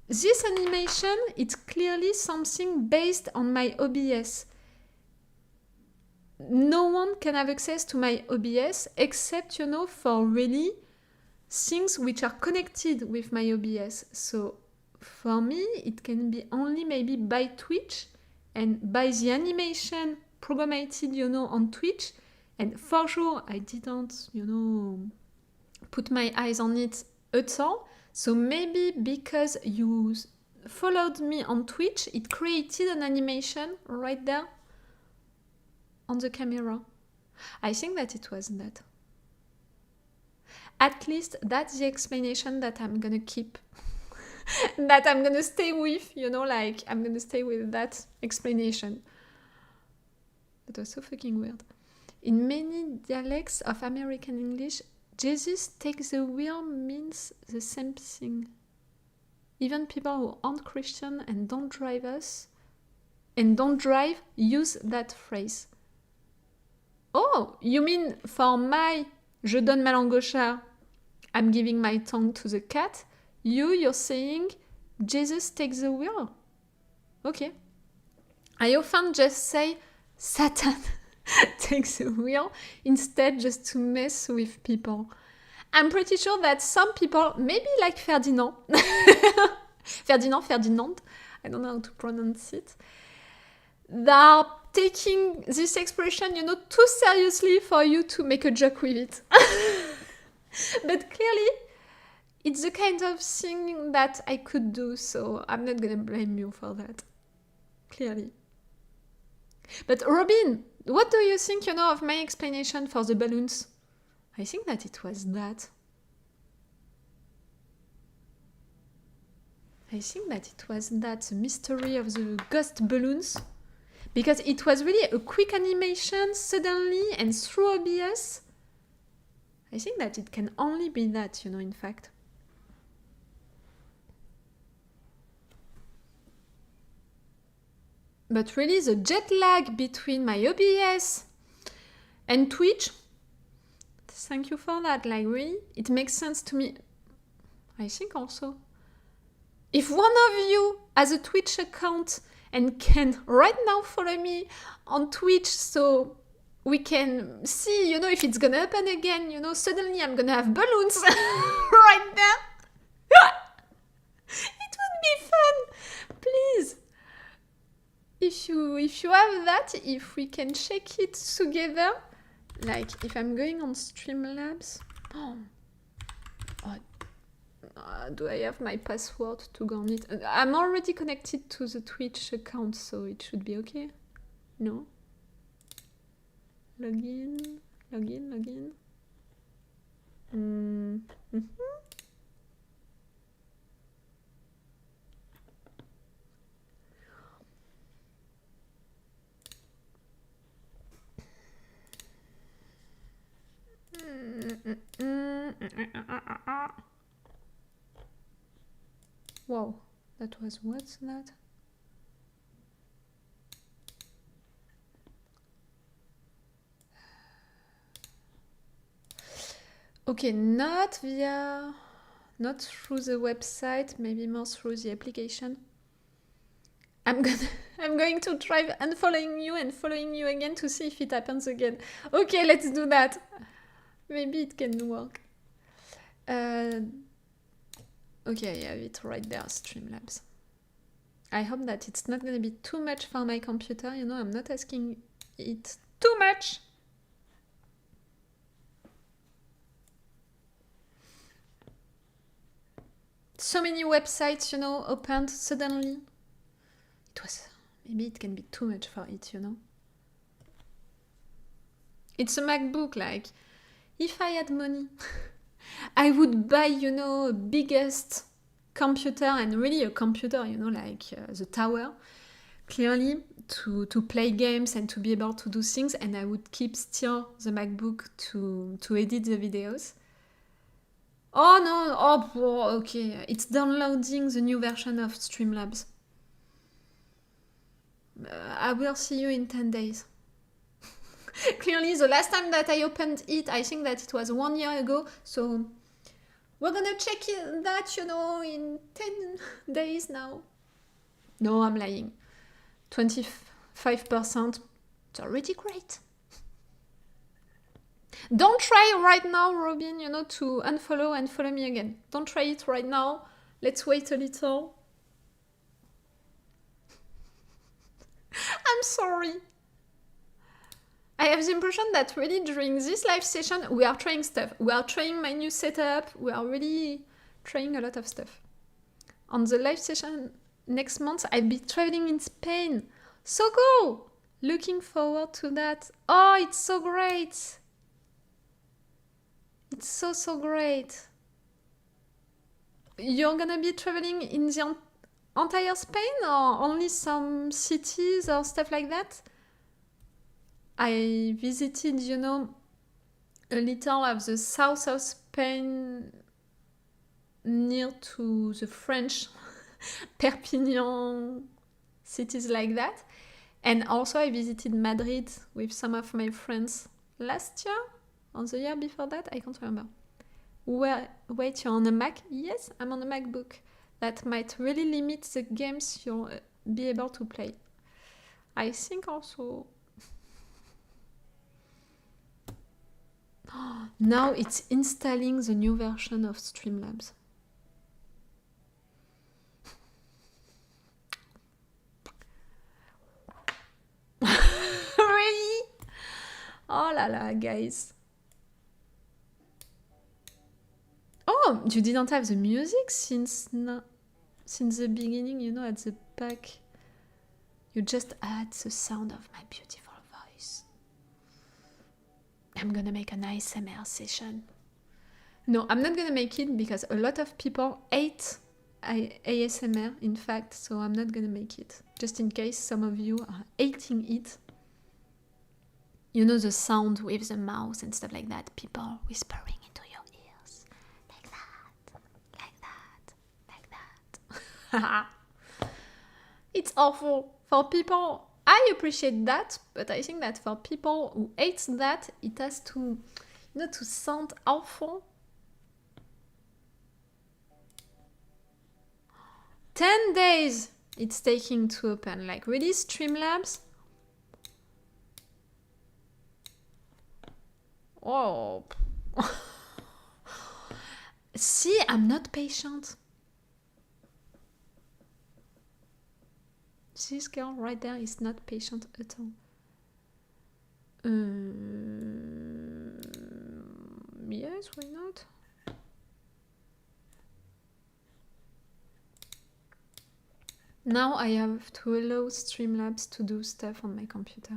this animation, it's clearly something based on my OBS. No one can have access to my OBS except, for really things which are connected with my OBS. So for me, it can be only maybe by Twitch and by the animation programmed, on Twitch. And for sure, I didn't, put my eyes on it at all. So maybe because you followed me on Twitch, it created an animation right there on the camera. I think that it was that. At least that's the explanation that I'm gonna keep. That I'm gonna stay with, I'm gonna stay with that explanation. That was so fucking weird. In many dialects of American English, Jesus takes the wheel means the same thing. Even people who aren't Christian and don't drive use that phrase. Oh, you mean for my je donne ma langue au chat, I'm giving my tongue to the cat, you're saying Jesus takes the wheel? Okay. I often just say Satan takes the wheel instead, just to mess with people. I'm pretty sure that some people, maybe like Ferdinand, Ferdinand, I don't know how to pronounce it, they are taking this expression, too seriously for you to make a joke with it. But clearly, it's the kind of thing that I could do, so I'm not gonna blame you for that. Clearly. But Robin, what do you think, of my explanation for the balloons? I think that it was that. I think that it was that, the mystery of the ghost balloons. Because it was really a quick animation, suddenly, and through OBS. I think that it can only be that, in fact. But really, the jet lag between my OBS and Twitch, thank you for that, like really, it makes sense to me. I think also. If one of you has a Twitch account and can right now follow me on Twitch so we can see, if it's gonna happen again, suddenly I'm gonna have balloons right there. It would be fun, please. If you have that, if we can check it together, like if I'm going on Streamlabs, Do I have my password to go on it? I'm already connected to the Twitch account, so it should be okay. No? Login. Mm-hmm. Wow, that was what's that? Okay, not through the website, maybe more through the application. I'm going to try unfollowing you and following you again to see if it happens again. Okay, let's do that. Maybe it can work. Okay, I have it right there, Streamlabs. I hope that it's not going to be too much for my computer. You know, I'm not asking it too much. So many websites, you know, opened suddenly. Maybe it can be too much for it, you know. It's a MacBook, like, if I had money, I would buy, you know, biggest computer, and really a computer, you know, like the tower, clearly, to play games and to be able to do things, and I would keep still the MacBook to edit the videos. Oh no, oh, okay, it's downloading the new version of Streamlabs. I will see you in 10 days. Clearly, the last time that I opened it, I think that it was 1 year ago, so we're gonna check that, you know, in 10 days now. No, I'm lying. 25%, it's already great. Don't try right now, Robin, you know, to unfollow and follow me again. Don't try it right now. Let's wait a little. I'm sorry. I have the impression that really during this live session, we are trying stuff. We are trying my new setup. We are really trying a lot of stuff. On the live session next month, I'll be traveling in Spain. So cool! Looking forward to that. Oh, it's so great! It's so great. You're gonna be traveling in the entire Spain or only some cities or stuff like that? I visited, you know, a little of the south of Spain near to the French Perpignan, cities like that. And also I visited Madrid with some of my friends last year or the year before that, I can't remember. Wait, you're on a Mac? Yes, I'm on a MacBook. That might really limit the games you'll be able to play. I think also... Now it's installing the new version of Streamlabs. Really? Oh la la, guys. Oh, you didn't have the music since the beginning, you know, at the back. You just add the sound of my beautiful voice. I'm gonna make an ASMR session. No, I'm not gonna make it because a lot of people hate ASMR, in fact, so I'm not gonna make it. Just in case some of you are hating it. You know, the sound with the mouse and stuff like that, people whispering into your ears. Like that. It's awful. For people, I appreciate that, but I think that for people who hate that, it has to, you know, to sound awful. 10 days it's taking to open. Like, really, Streamlabs? Oh. See, I'm not patient. This girl right there is not patient at all. Yes, why not? Now I have to allow Streamlabs to do stuff on my computer.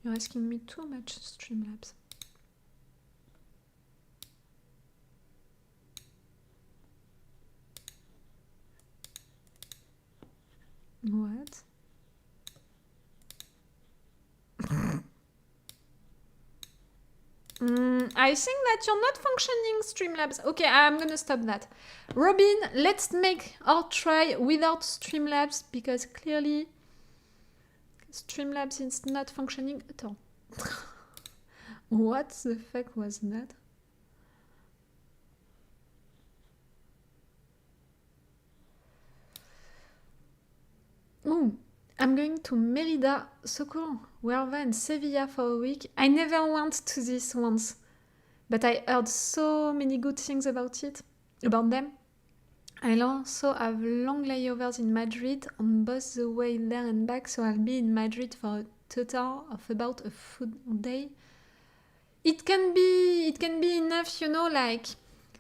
You're asking me too much, Streamlabs. What? I think that you're not functioning, Streamlabs. Okay, I'm gonna stop that. Robin, let's make our try without Streamlabs because clearly Streamlabs is not functioning at all. What the fuck was that? Oh, I'm going to Merida, so cool. Huelva and Sevilla for a week. I never went to this once, but I heard so many good things about them. I also have long layovers in Madrid on both the way there and back, so I'll be in Madrid for a total of about a full day. It can be enough, you know, like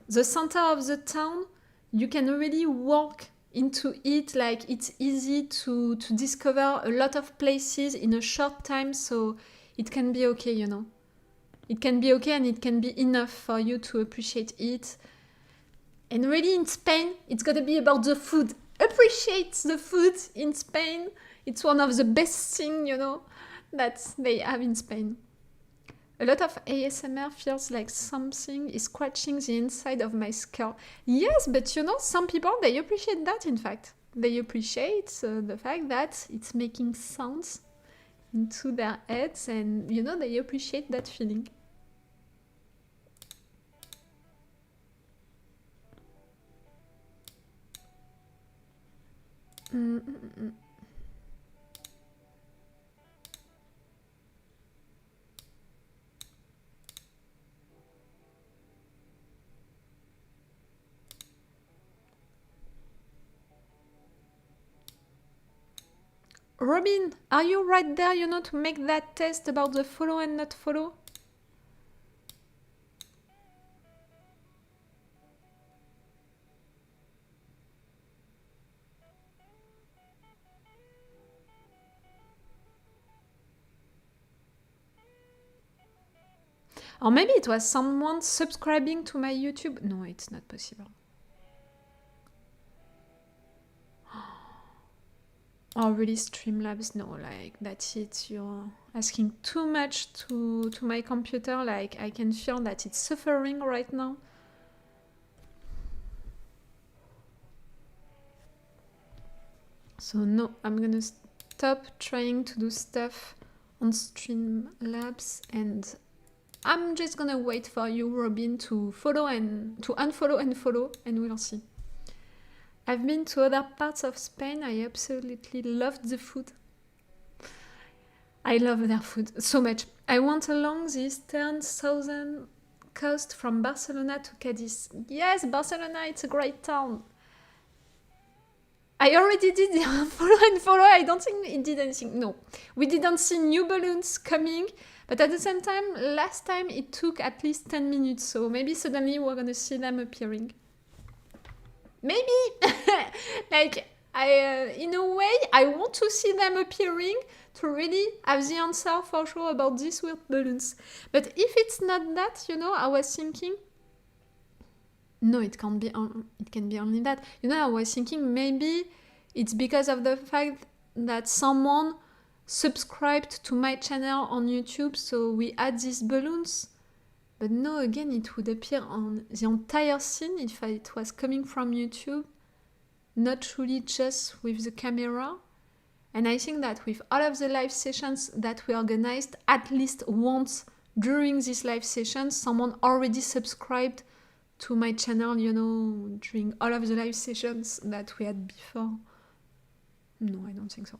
the center of the town, you can really walk into it, like it's easy to discover a lot of places in a short time, so it can be okay, you know. It can be okay and it can be enough for you to appreciate it. And really in Spain, it's gotta be about the food. Appreciate the food in Spain. It's one of the best things, you know, that they have in Spain. A lot of ASMR feels like something is scratching the inside of my skull. Yes, but you know, some people, they appreciate that, in fact. They appreciate the fact that it's making sounds into their heads and, you know, they appreciate that feeling. Robin, are you right there, you know, to make that test about the follow and not follow? Or maybe it was someone subscribing to my YouTube. No, it's not possible. Or really Streamlabs, no, like that's it. You're asking too much to my computer. Like I can feel that it's suffering right now. So no, I'm gonna stop trying to do stuff on Streamlabs and I'm just gonna wait for you, Robin, to follow and to unfollow and follow, and we'll see. I've been to other parts of Spain. I absolutely loved the food. I love their food so much. I went along the eastern southern coast from Barcelona to Cadiz. Yes, Barcelona, it's a great town. I already did the follow and follow. I don't think it did anything. No, we didn't see new balloons coming. But at the same time, last time it took at least 10 minutes, so maybe suddenly we're gonna see them appearing. Maybe! Like, in a way, I want to see them appearing to really have the answer for sure about these weird balloons. But if it's not that, you know, I was thinking, no, it can be only that. You know, I was thinking maybe it's because of the fact that someone subscribed to my channel on YouTube, so we had these balloons. But no, again, it would appear on the entire scene if it was coming from YouTube, not really just with the camera. And I think that with all of the live sessions that we organized, at least once during this live session, someone already subscribed to my channel, you know, during all of the live sessions that we had before. No, I don't think so.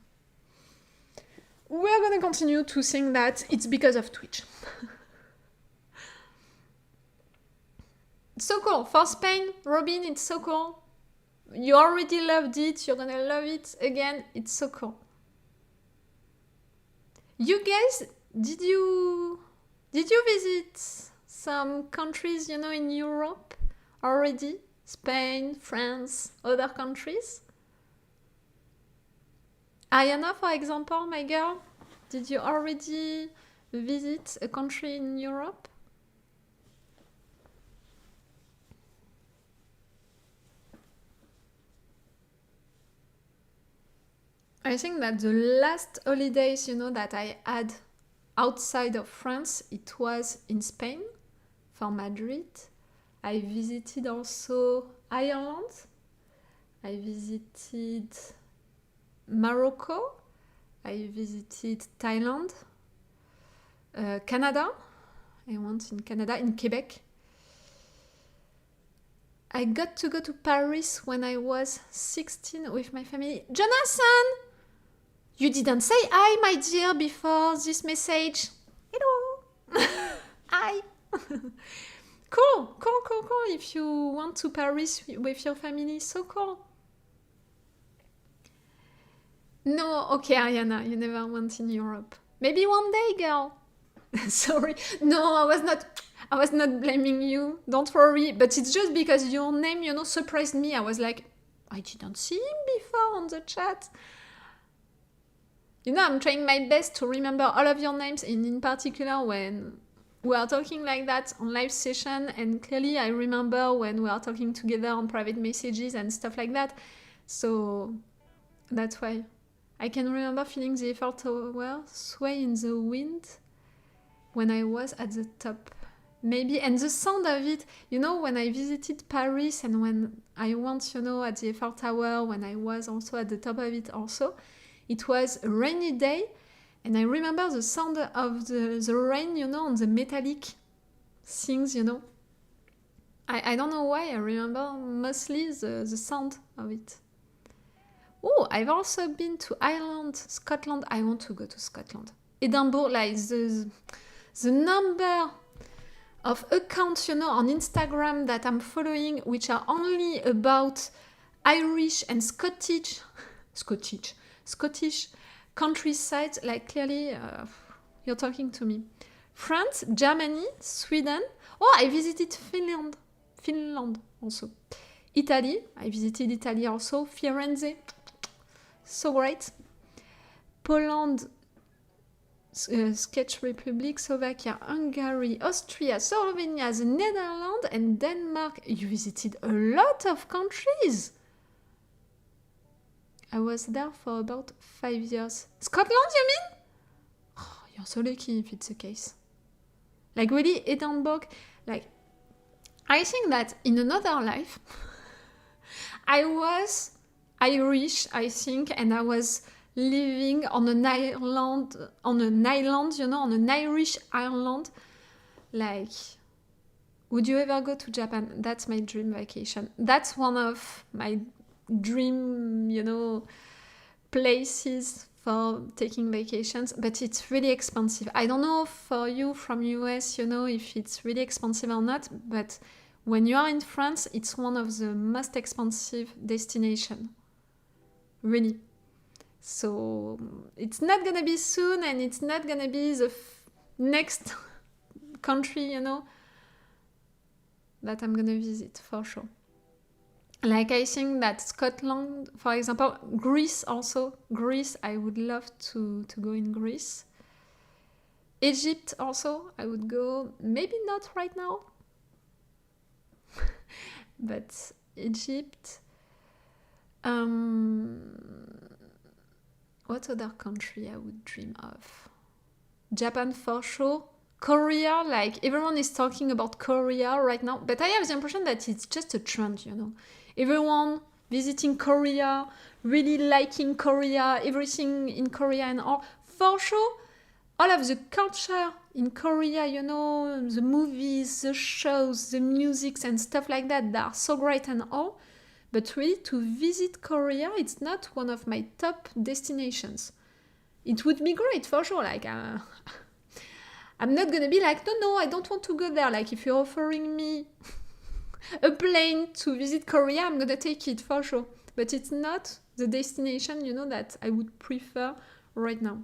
We're gonna continue to think that it's because of Twitch. So cool. For Spain, Robin, it's so cool. You already loved it. You're gonna love it again. It's so cool. You guys, did you visit some countries, you know, in Europe already? Spain, France, other countries? Ayana, for example, my girl, did you already visit a country in Europe? I think that the last holidays, that I had outside of France, it was in Spain for Madrid. I visited also Ireland. I visited Morocco. I visited Thailand. Canada. I went in Canada, in Quebec. I got to go to Paris when I was 16 with my family. Jonathan! You didn't say hi, my dear, before this message. Hello! Hi! Cool. If you went to Paris with your family, so cool. No, okay, Ariana, you never went in Europe. Maybe one day, girl. Sorry. No, I was not blaming you. Don't worry. But it's just because your name, surprised me. I was like, I didn't see him before on the chat. I'm trying my best to remember all of your names, and in particular when we are talking like that on live session, and clearly I remember when we are talking together on private messages and stuff like that. So that's why. I can remember feeling the Eiffel Tower sway in the wind when I was at the top. Maybe, and the sound of it, when I visited Paris and when I went, at the Eiffel Tower, when I was also at the top of it also, it was a rainy day, and I remember the sound of the rain, on the metallic things, I don't know why, I remember mostly the sound of it. Oh, I've also been to Ireland, Scotland. I want to go to Scotland. Edinburgh, like the number of accounts, on Instagram that I'm following, which are only about Irish and Scottish countryside, like clearly you're talking to me. France, Germany, Sweden. Oh, I visited Finland also. Italy, I visited Italy also. Firenze, so great. Poland, Czech Republic, Slovakia, Hungary, Austria, Slovenia, the Netherlands, and Denmark. You visited a lot of countries. I was there for about 5 years. Scotland, you mean? Oh, you're so lucky if it's the case. Like really, Edinburgh, like, I think that in another life, I was Irish, I think, and I was living on an island, on an Irish island. Like, would you ever go to Japan? That's my dream vacation. That's one of my dream, places for taking vacations, but it's really expensive. I don't know for you from US, if it's really expensive or not, but when you are in France, it's one of the most expensive destinations. Really. So it's not gonna be soon, and it's not gonna be the next country, that I'm gonna visit for sure. Like, I think that Scotland, for example, Greece also. Greece, I would love to go in Greece. Egypt also, I would go, maybe not right now. But Egypt. What other country I would dream of? Japan for sure. Korea, like everyone is talking about Korea right now, but I have the impression that it's just a trend, Everyone visiting Korea, really liking Korea, everything in Korea and all. For sure, all of the culture in Korea, the movies, the shows, the music and stuff like that, they are so great and all. But really, to visit Korea, it's not one of my top destinations. It would be great, for sure. Like, I'm not gonna be like, no, I don't want to go there. Like, if you're offering me a plane to visit Korea, I'm gonna take it, for sure. But it's not the destination, that I would prefer right now.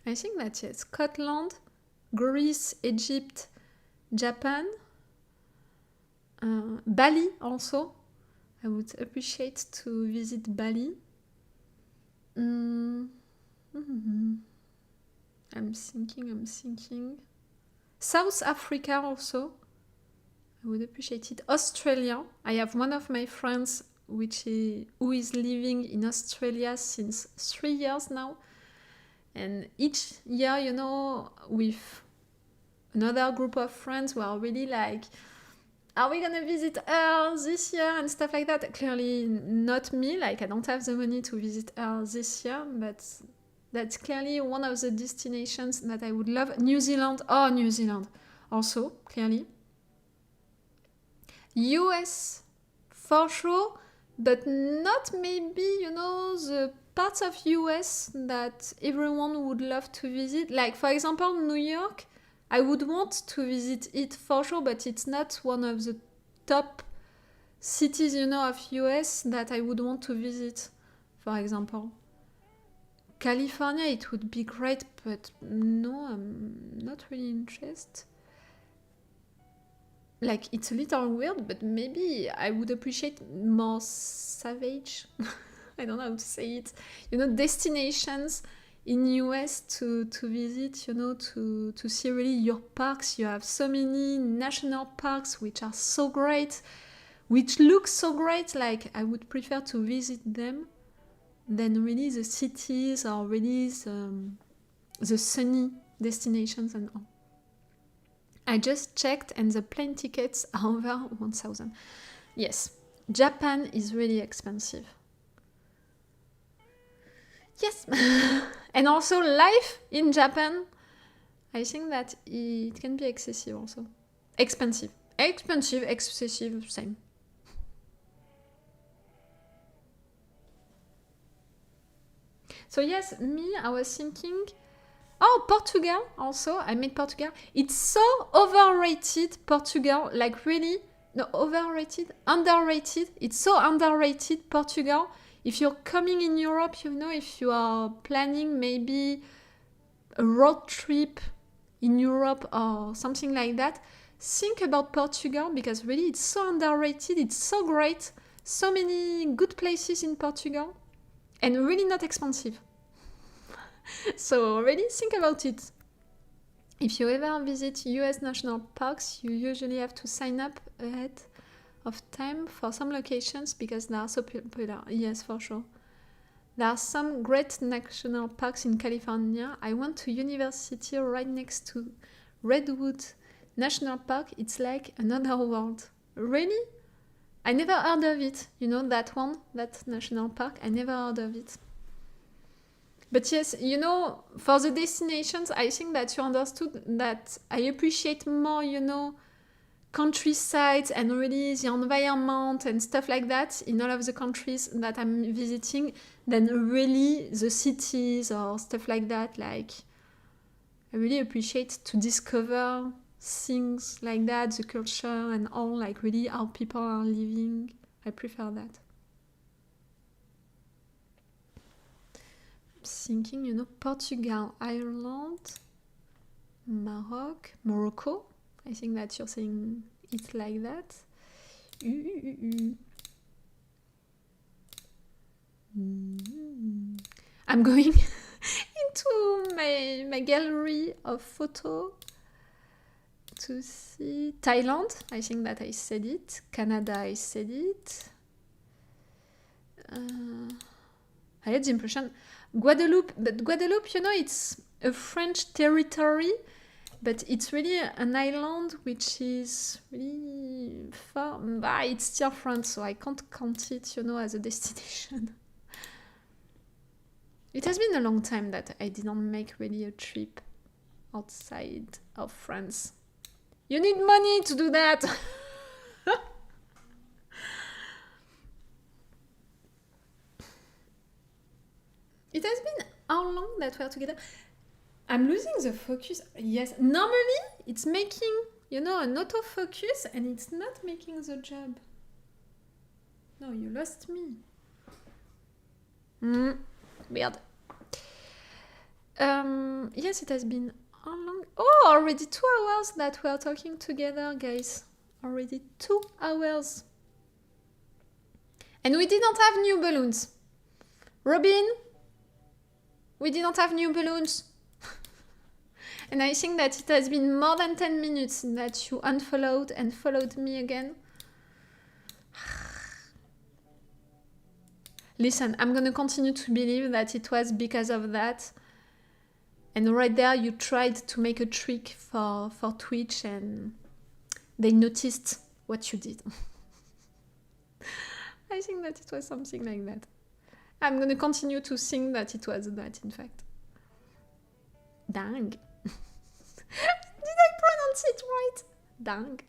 I think that's it. Scotland, Greece, Egypt, Japan. Bali also. I would appreciate to visit Bali. I'm thinking. South Africa also. I would appreciate it. Australia. I have one of my friends who is living in Australia since 3 years now. And each year, you know, with another group of friends, we are really like, are we gonna visit her this year and stuff like that? Clearly not me, like I don't have the money to visit her this year, but that's clearly one of the destinations that I would love. New Zealand also, clearly. US for sure, but not maybe, you know, the parts of US that everyone would love to visit. Like, for example, New York, I would want to visit it for sure, but it's not one of the top cities, you know, of US that I would want to visit, for example. California, it would be great, but no, I'm not really interested. Like, it's a little weird, but maybe I would appreciate more savage. I don't know how to say it. You know, destinations in US to visit, you know, to see really your parks. You have so many national parks which are so great, which look so great. Like, I would prefer to visit them than really the cities or really the sunny destinations and all. I just checked and the plane tickets are over 1,000. Yes, Japan is really expensive. Yes, and also life in Japan, I think that it can be excessive also. Expensive, excessive, same. So yes, I was thinking, Portugal also. I made Portugal. It's so overrated, Portugal. Like really, no, overrated, underrated. It's so underrated, Portugal. If you're coming in Europe, you know, if you are planning maybe a road trip in Europe or something like that, think about Portugal because really it's so underrated. It's so great. So many good places in Portugal and really not expensive. So really think about it. If you ever visit US national parks, you usually have to sign up ahead of time for some locations because they are so popular. Yes, for sure. There are some great national parks in California. I went to university right next to Redwood National Park. It's like another world. Really? I never heard of it. You know, that national park, I never heard of it. But yes, you know, for the destinations, I think that you understood that I appreciate more, you know, countryside and really the environment and stuff like that in all of the countries that I'm visiting than really the cities or stuff like that. Like, I really appreciate to discover things like that, the culture and all, like really how people are living. I prefer that. Thinking, you know, Portugal, Ireland, Morocco. I think that you're saying it like that. I'm going into my gallery of photos to see Thailand. I think that I said it. Canada, I said it. I had the impression Guadeloupe, but Guadeloupe, you know, it's a French territory, but it's really an island which is really far. It's still France, so I can't count it, you know, as a destination. It has been a long time that I didn't make really a trip outside of France. You need money to do that! It has been how long that we're together? I'm losing the focus. Yes, normally it's making, you know, an autofocus and it's not making the job. No, you lost me. Weird. Yes, it has been how long? Oh, already 2 hours that we're talking together, guys. Already 2 hours. And we didn't have new balloons. Robin, we didn't have new balloons. And I think that it has been more than 10 minutes that you unfollowed and followed me again. Listen, I'm gonna continue to believe that it was because of that. And right there, you tried to make a trick for Twitch and they noticed what you did. I think that it was something like that. I'm gonna continue to think that it was that, in fact. Dang. Did I pronounce it right? Dang.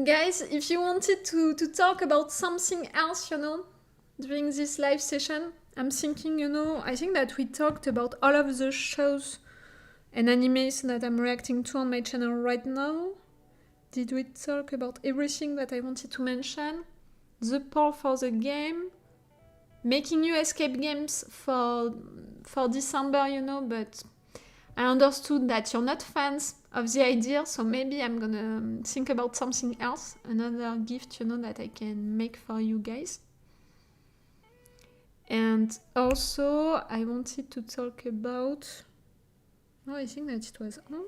Guys, if you wanted to talk about something else, during this live session, I'm thinking, I think that we talked about all of the shows and animes that I'm reacting to on my channel right now. Did we talk about everything that I wanted to mention? The poll for the game, making you escape games for December, but I understood that you're not fans of the idea, so maybe I'm gonna think about something else, another gift, that I can make for you guys. And also, I wanted to talk about... Oh, I think that it was on.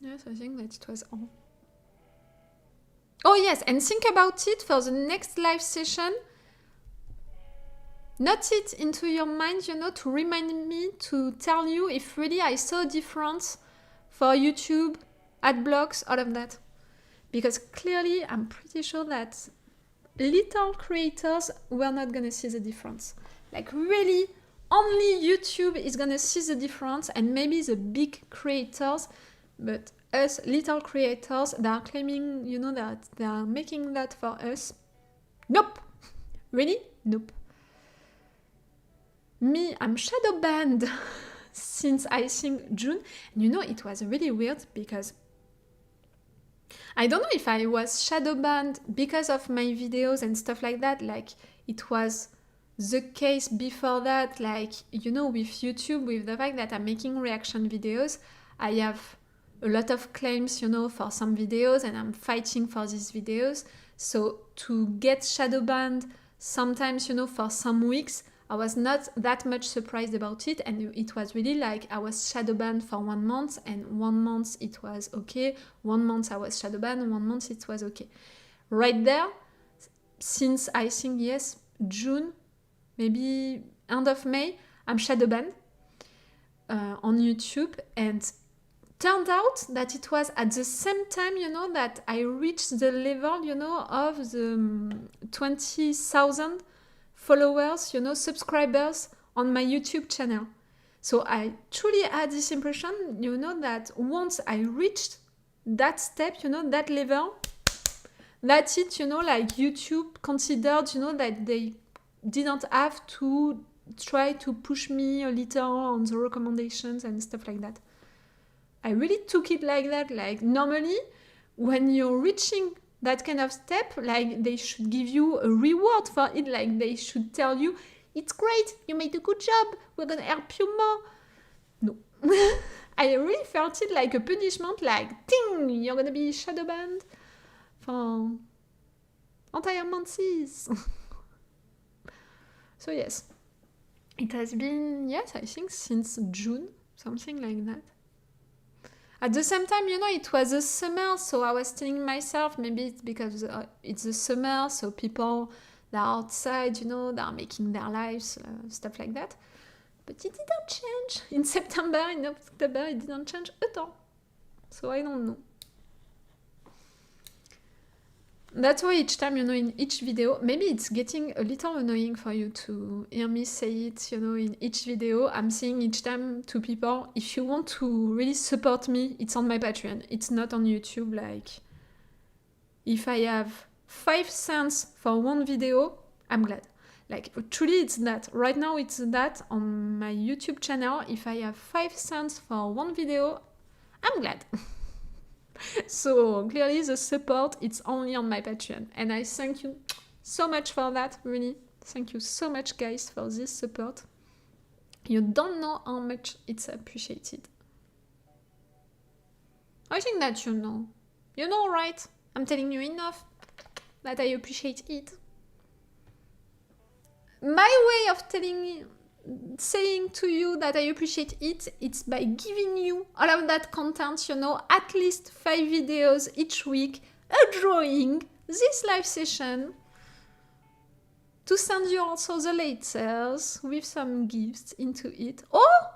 Yes, I think that it was on. Oh yes, and think about it for the next live session. Note it into your mind, to remind me to tell you if really I saw a difference for YouTube, ad blocks, all of that. Because clearly, I'm pretty sure that little creators were not gonna see the difference. Like really, only YouTube is gonna see the difference, and maybe the big creators, but us little creators that are claiming, that they are making that for us. Nope. Really? Nope. Me, I'm shadow banned since I think June. And it was really weird because I don't know if I was shadow banned because of my videos and stuff like that. Like it was the case before that, like, with YouTube, with the fact that I'm making reaction videos, I have a lot of claims, for some videos, and I'm fighting for these videos. So to get shadow banned sometimes, for some weeks, I was not that much surprised about it, and it was really like I was shadow banned for 1 month, and 1 month it was okay, 1 month I was shadow banned, 1 month it was okay. Right there, since I think, yes, June, maybe end of May, I'm shadow banned on YouTube, and turned out that it was at the same time, that I reached the level, of the 20,000 followers, subscribers on my YouTube channel. So I truly had this impression, that once I reached that step, that level, that's it, like YouTube considered, that they didn't have to try to push me a little on the recommendations and stuff like that. I really took it like that. Like normally, when you're reaching that kind of step, like they should give you a reward for it. Like they should tell you, it's great, you made a good job, we're gonna help you more. No. I really felt it like a punishment, like, ding, you're gonna be shadow banned for entire months. So yes, it has been, I think since June, something like that. At the same time, it was the summer, so I was telling myself, maybe it's because it's the summer, so people that are outside, that are making their lives, stuff like that. But it didn't change. In September, in October, it didn't change at all. So I don't know. That's why each time, in each video, maybe it's getting a little annoying for you to hear me say it, in each video. I'm saying each time to people, if you want to really support me, it's on my Patreon. It's not on YouTube. Like, if I have 5 cents for one video, I'm glad. Like, truly, it's that. Right now, it's that on my YouTube channel. If I have 5 cents for one video, I'm glad. So clearly the support, it's only on my Patreon, and I thank you so much for that, really. Thank you so much, guys, for this support. You don't know how much it's appreciated. I think that you know. You know, right? I'm telling you enough that I appreciate it. My way of saying to you that I appreciate it, it's by giving you all of that content, you know, at least 5 videos each week, a drawing, this live session, to send you also the letters with some gifts into it. Oh!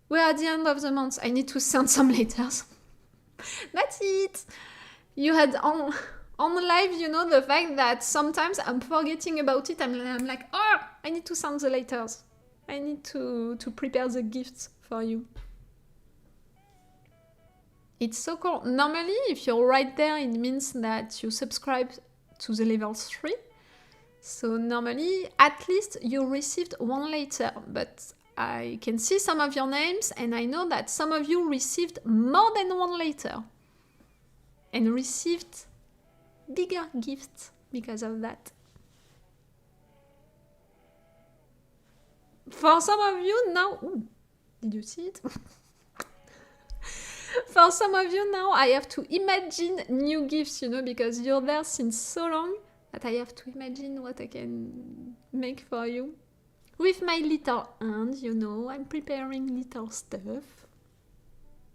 We're at the end of the month. I need to send some letters. That's it. You had on live, you know, the fact that sometimes I'm forgetting about it. I'm like, oh, I need to send the letters. I need to prepare the gifts for you. It's so cool. Normally, if you're right there, it means that you subscribe to the level 3. So normally, at least you received 1 letter, but I can see some of your names and I know that some of you received more than 1 letter and received bigger gifts because of that. For some of you now, ooh, did you see it? For some of you now, I have to imagine new gifts, you know, because you're there since so long that I have to imagine what I can make for you. With my little hand, you know, I'm preparing little stuff.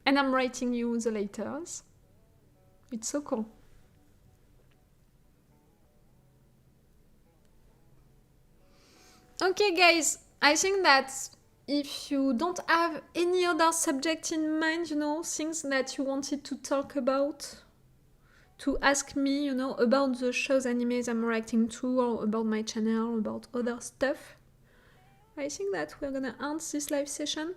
And I'm writing you the letters. It's so cool. Okay, guys, I think that if you don't have any other subject in mind, you know, things that you wanted to talk about, to ask me, you know, about the shows, animes I'm reacting to, or about my channel, about other stuff, I think that we're gonna end this live session.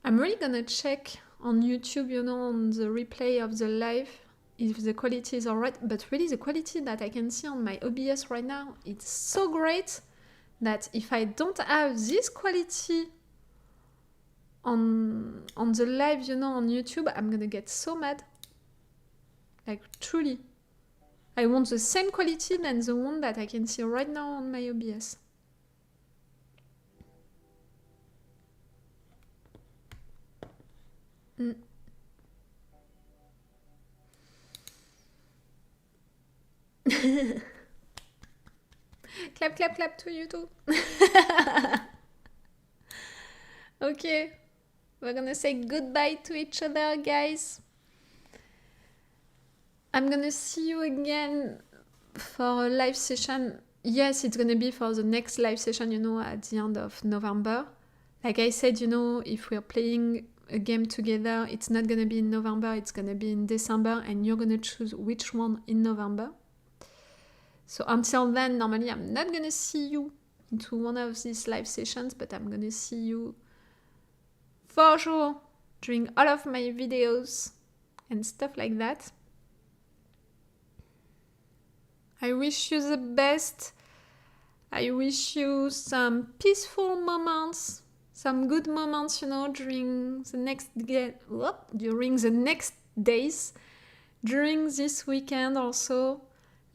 I'm really gonna check on YouTube, you know, on the replay of the live, if the quality is alright, but really the quality that I can see on my OBS right now, it's so great that if I don't have this quality on the live, you know, on YouTube, I'm gonna get so mad. Like, truly. I want the same quality than the one that I can see right now on my OBS. Clap, clap, clap to you too. Okay, we're gonna say goodbye to each other, guys. I'm gonna see you again for a live session. Yes, it's gonna be for the next live session, you know, at the end of November. Like I said, you know, if we're playing a game together, it's not gonna be in November, it's gonna be in December, and you're gonna choose which one in November. So until then, normally I'm not gonna see you into one of these live sessions, but I'm gonna see you for sure during all of my videos and stuff like that. I wish you the best. I wish you some peaceful moments, some good moments, you know, during the next days, during this weekend also.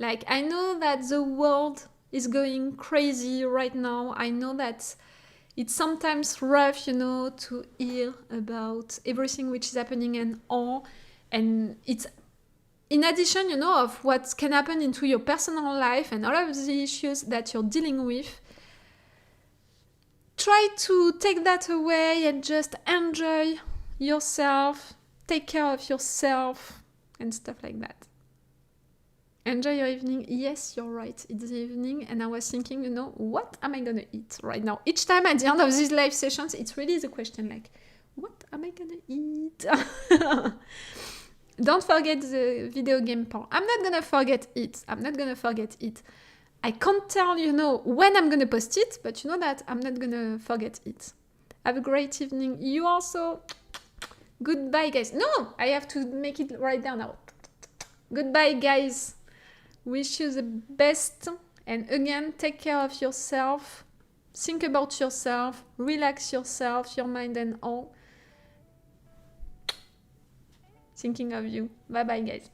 Like, I know that the world is going crazy right now. I know that it's sometimes rough, you know, to hear about everything which is happening and all. And it's in addition, you know, of what can happen into your personal life and all of the issues that you're dealing with. Try to take that away and just enjoy yourself, take care of yourself, and stuff like that. Enjoy your evening. Yes, you're right, it's the evening, and I was thinking, you know, what am I gonna eat right now? Each time at the end of these live sessions, it's really the question, like, what am I gonna eat? Don't forget the video game part. I'm not gonna forget it. I can't tell, you know, when I'm gonna post it, but you know that I'm not gonna forget it. Have a great evening. You also. Goodbye, guys. No, I have to make it right there now. Goodbye, guys. Wish you the best. And again, take care of yourself. Think about yourself. Relax yourself, your mind and all. Thinking of you. Bye-bye, guys.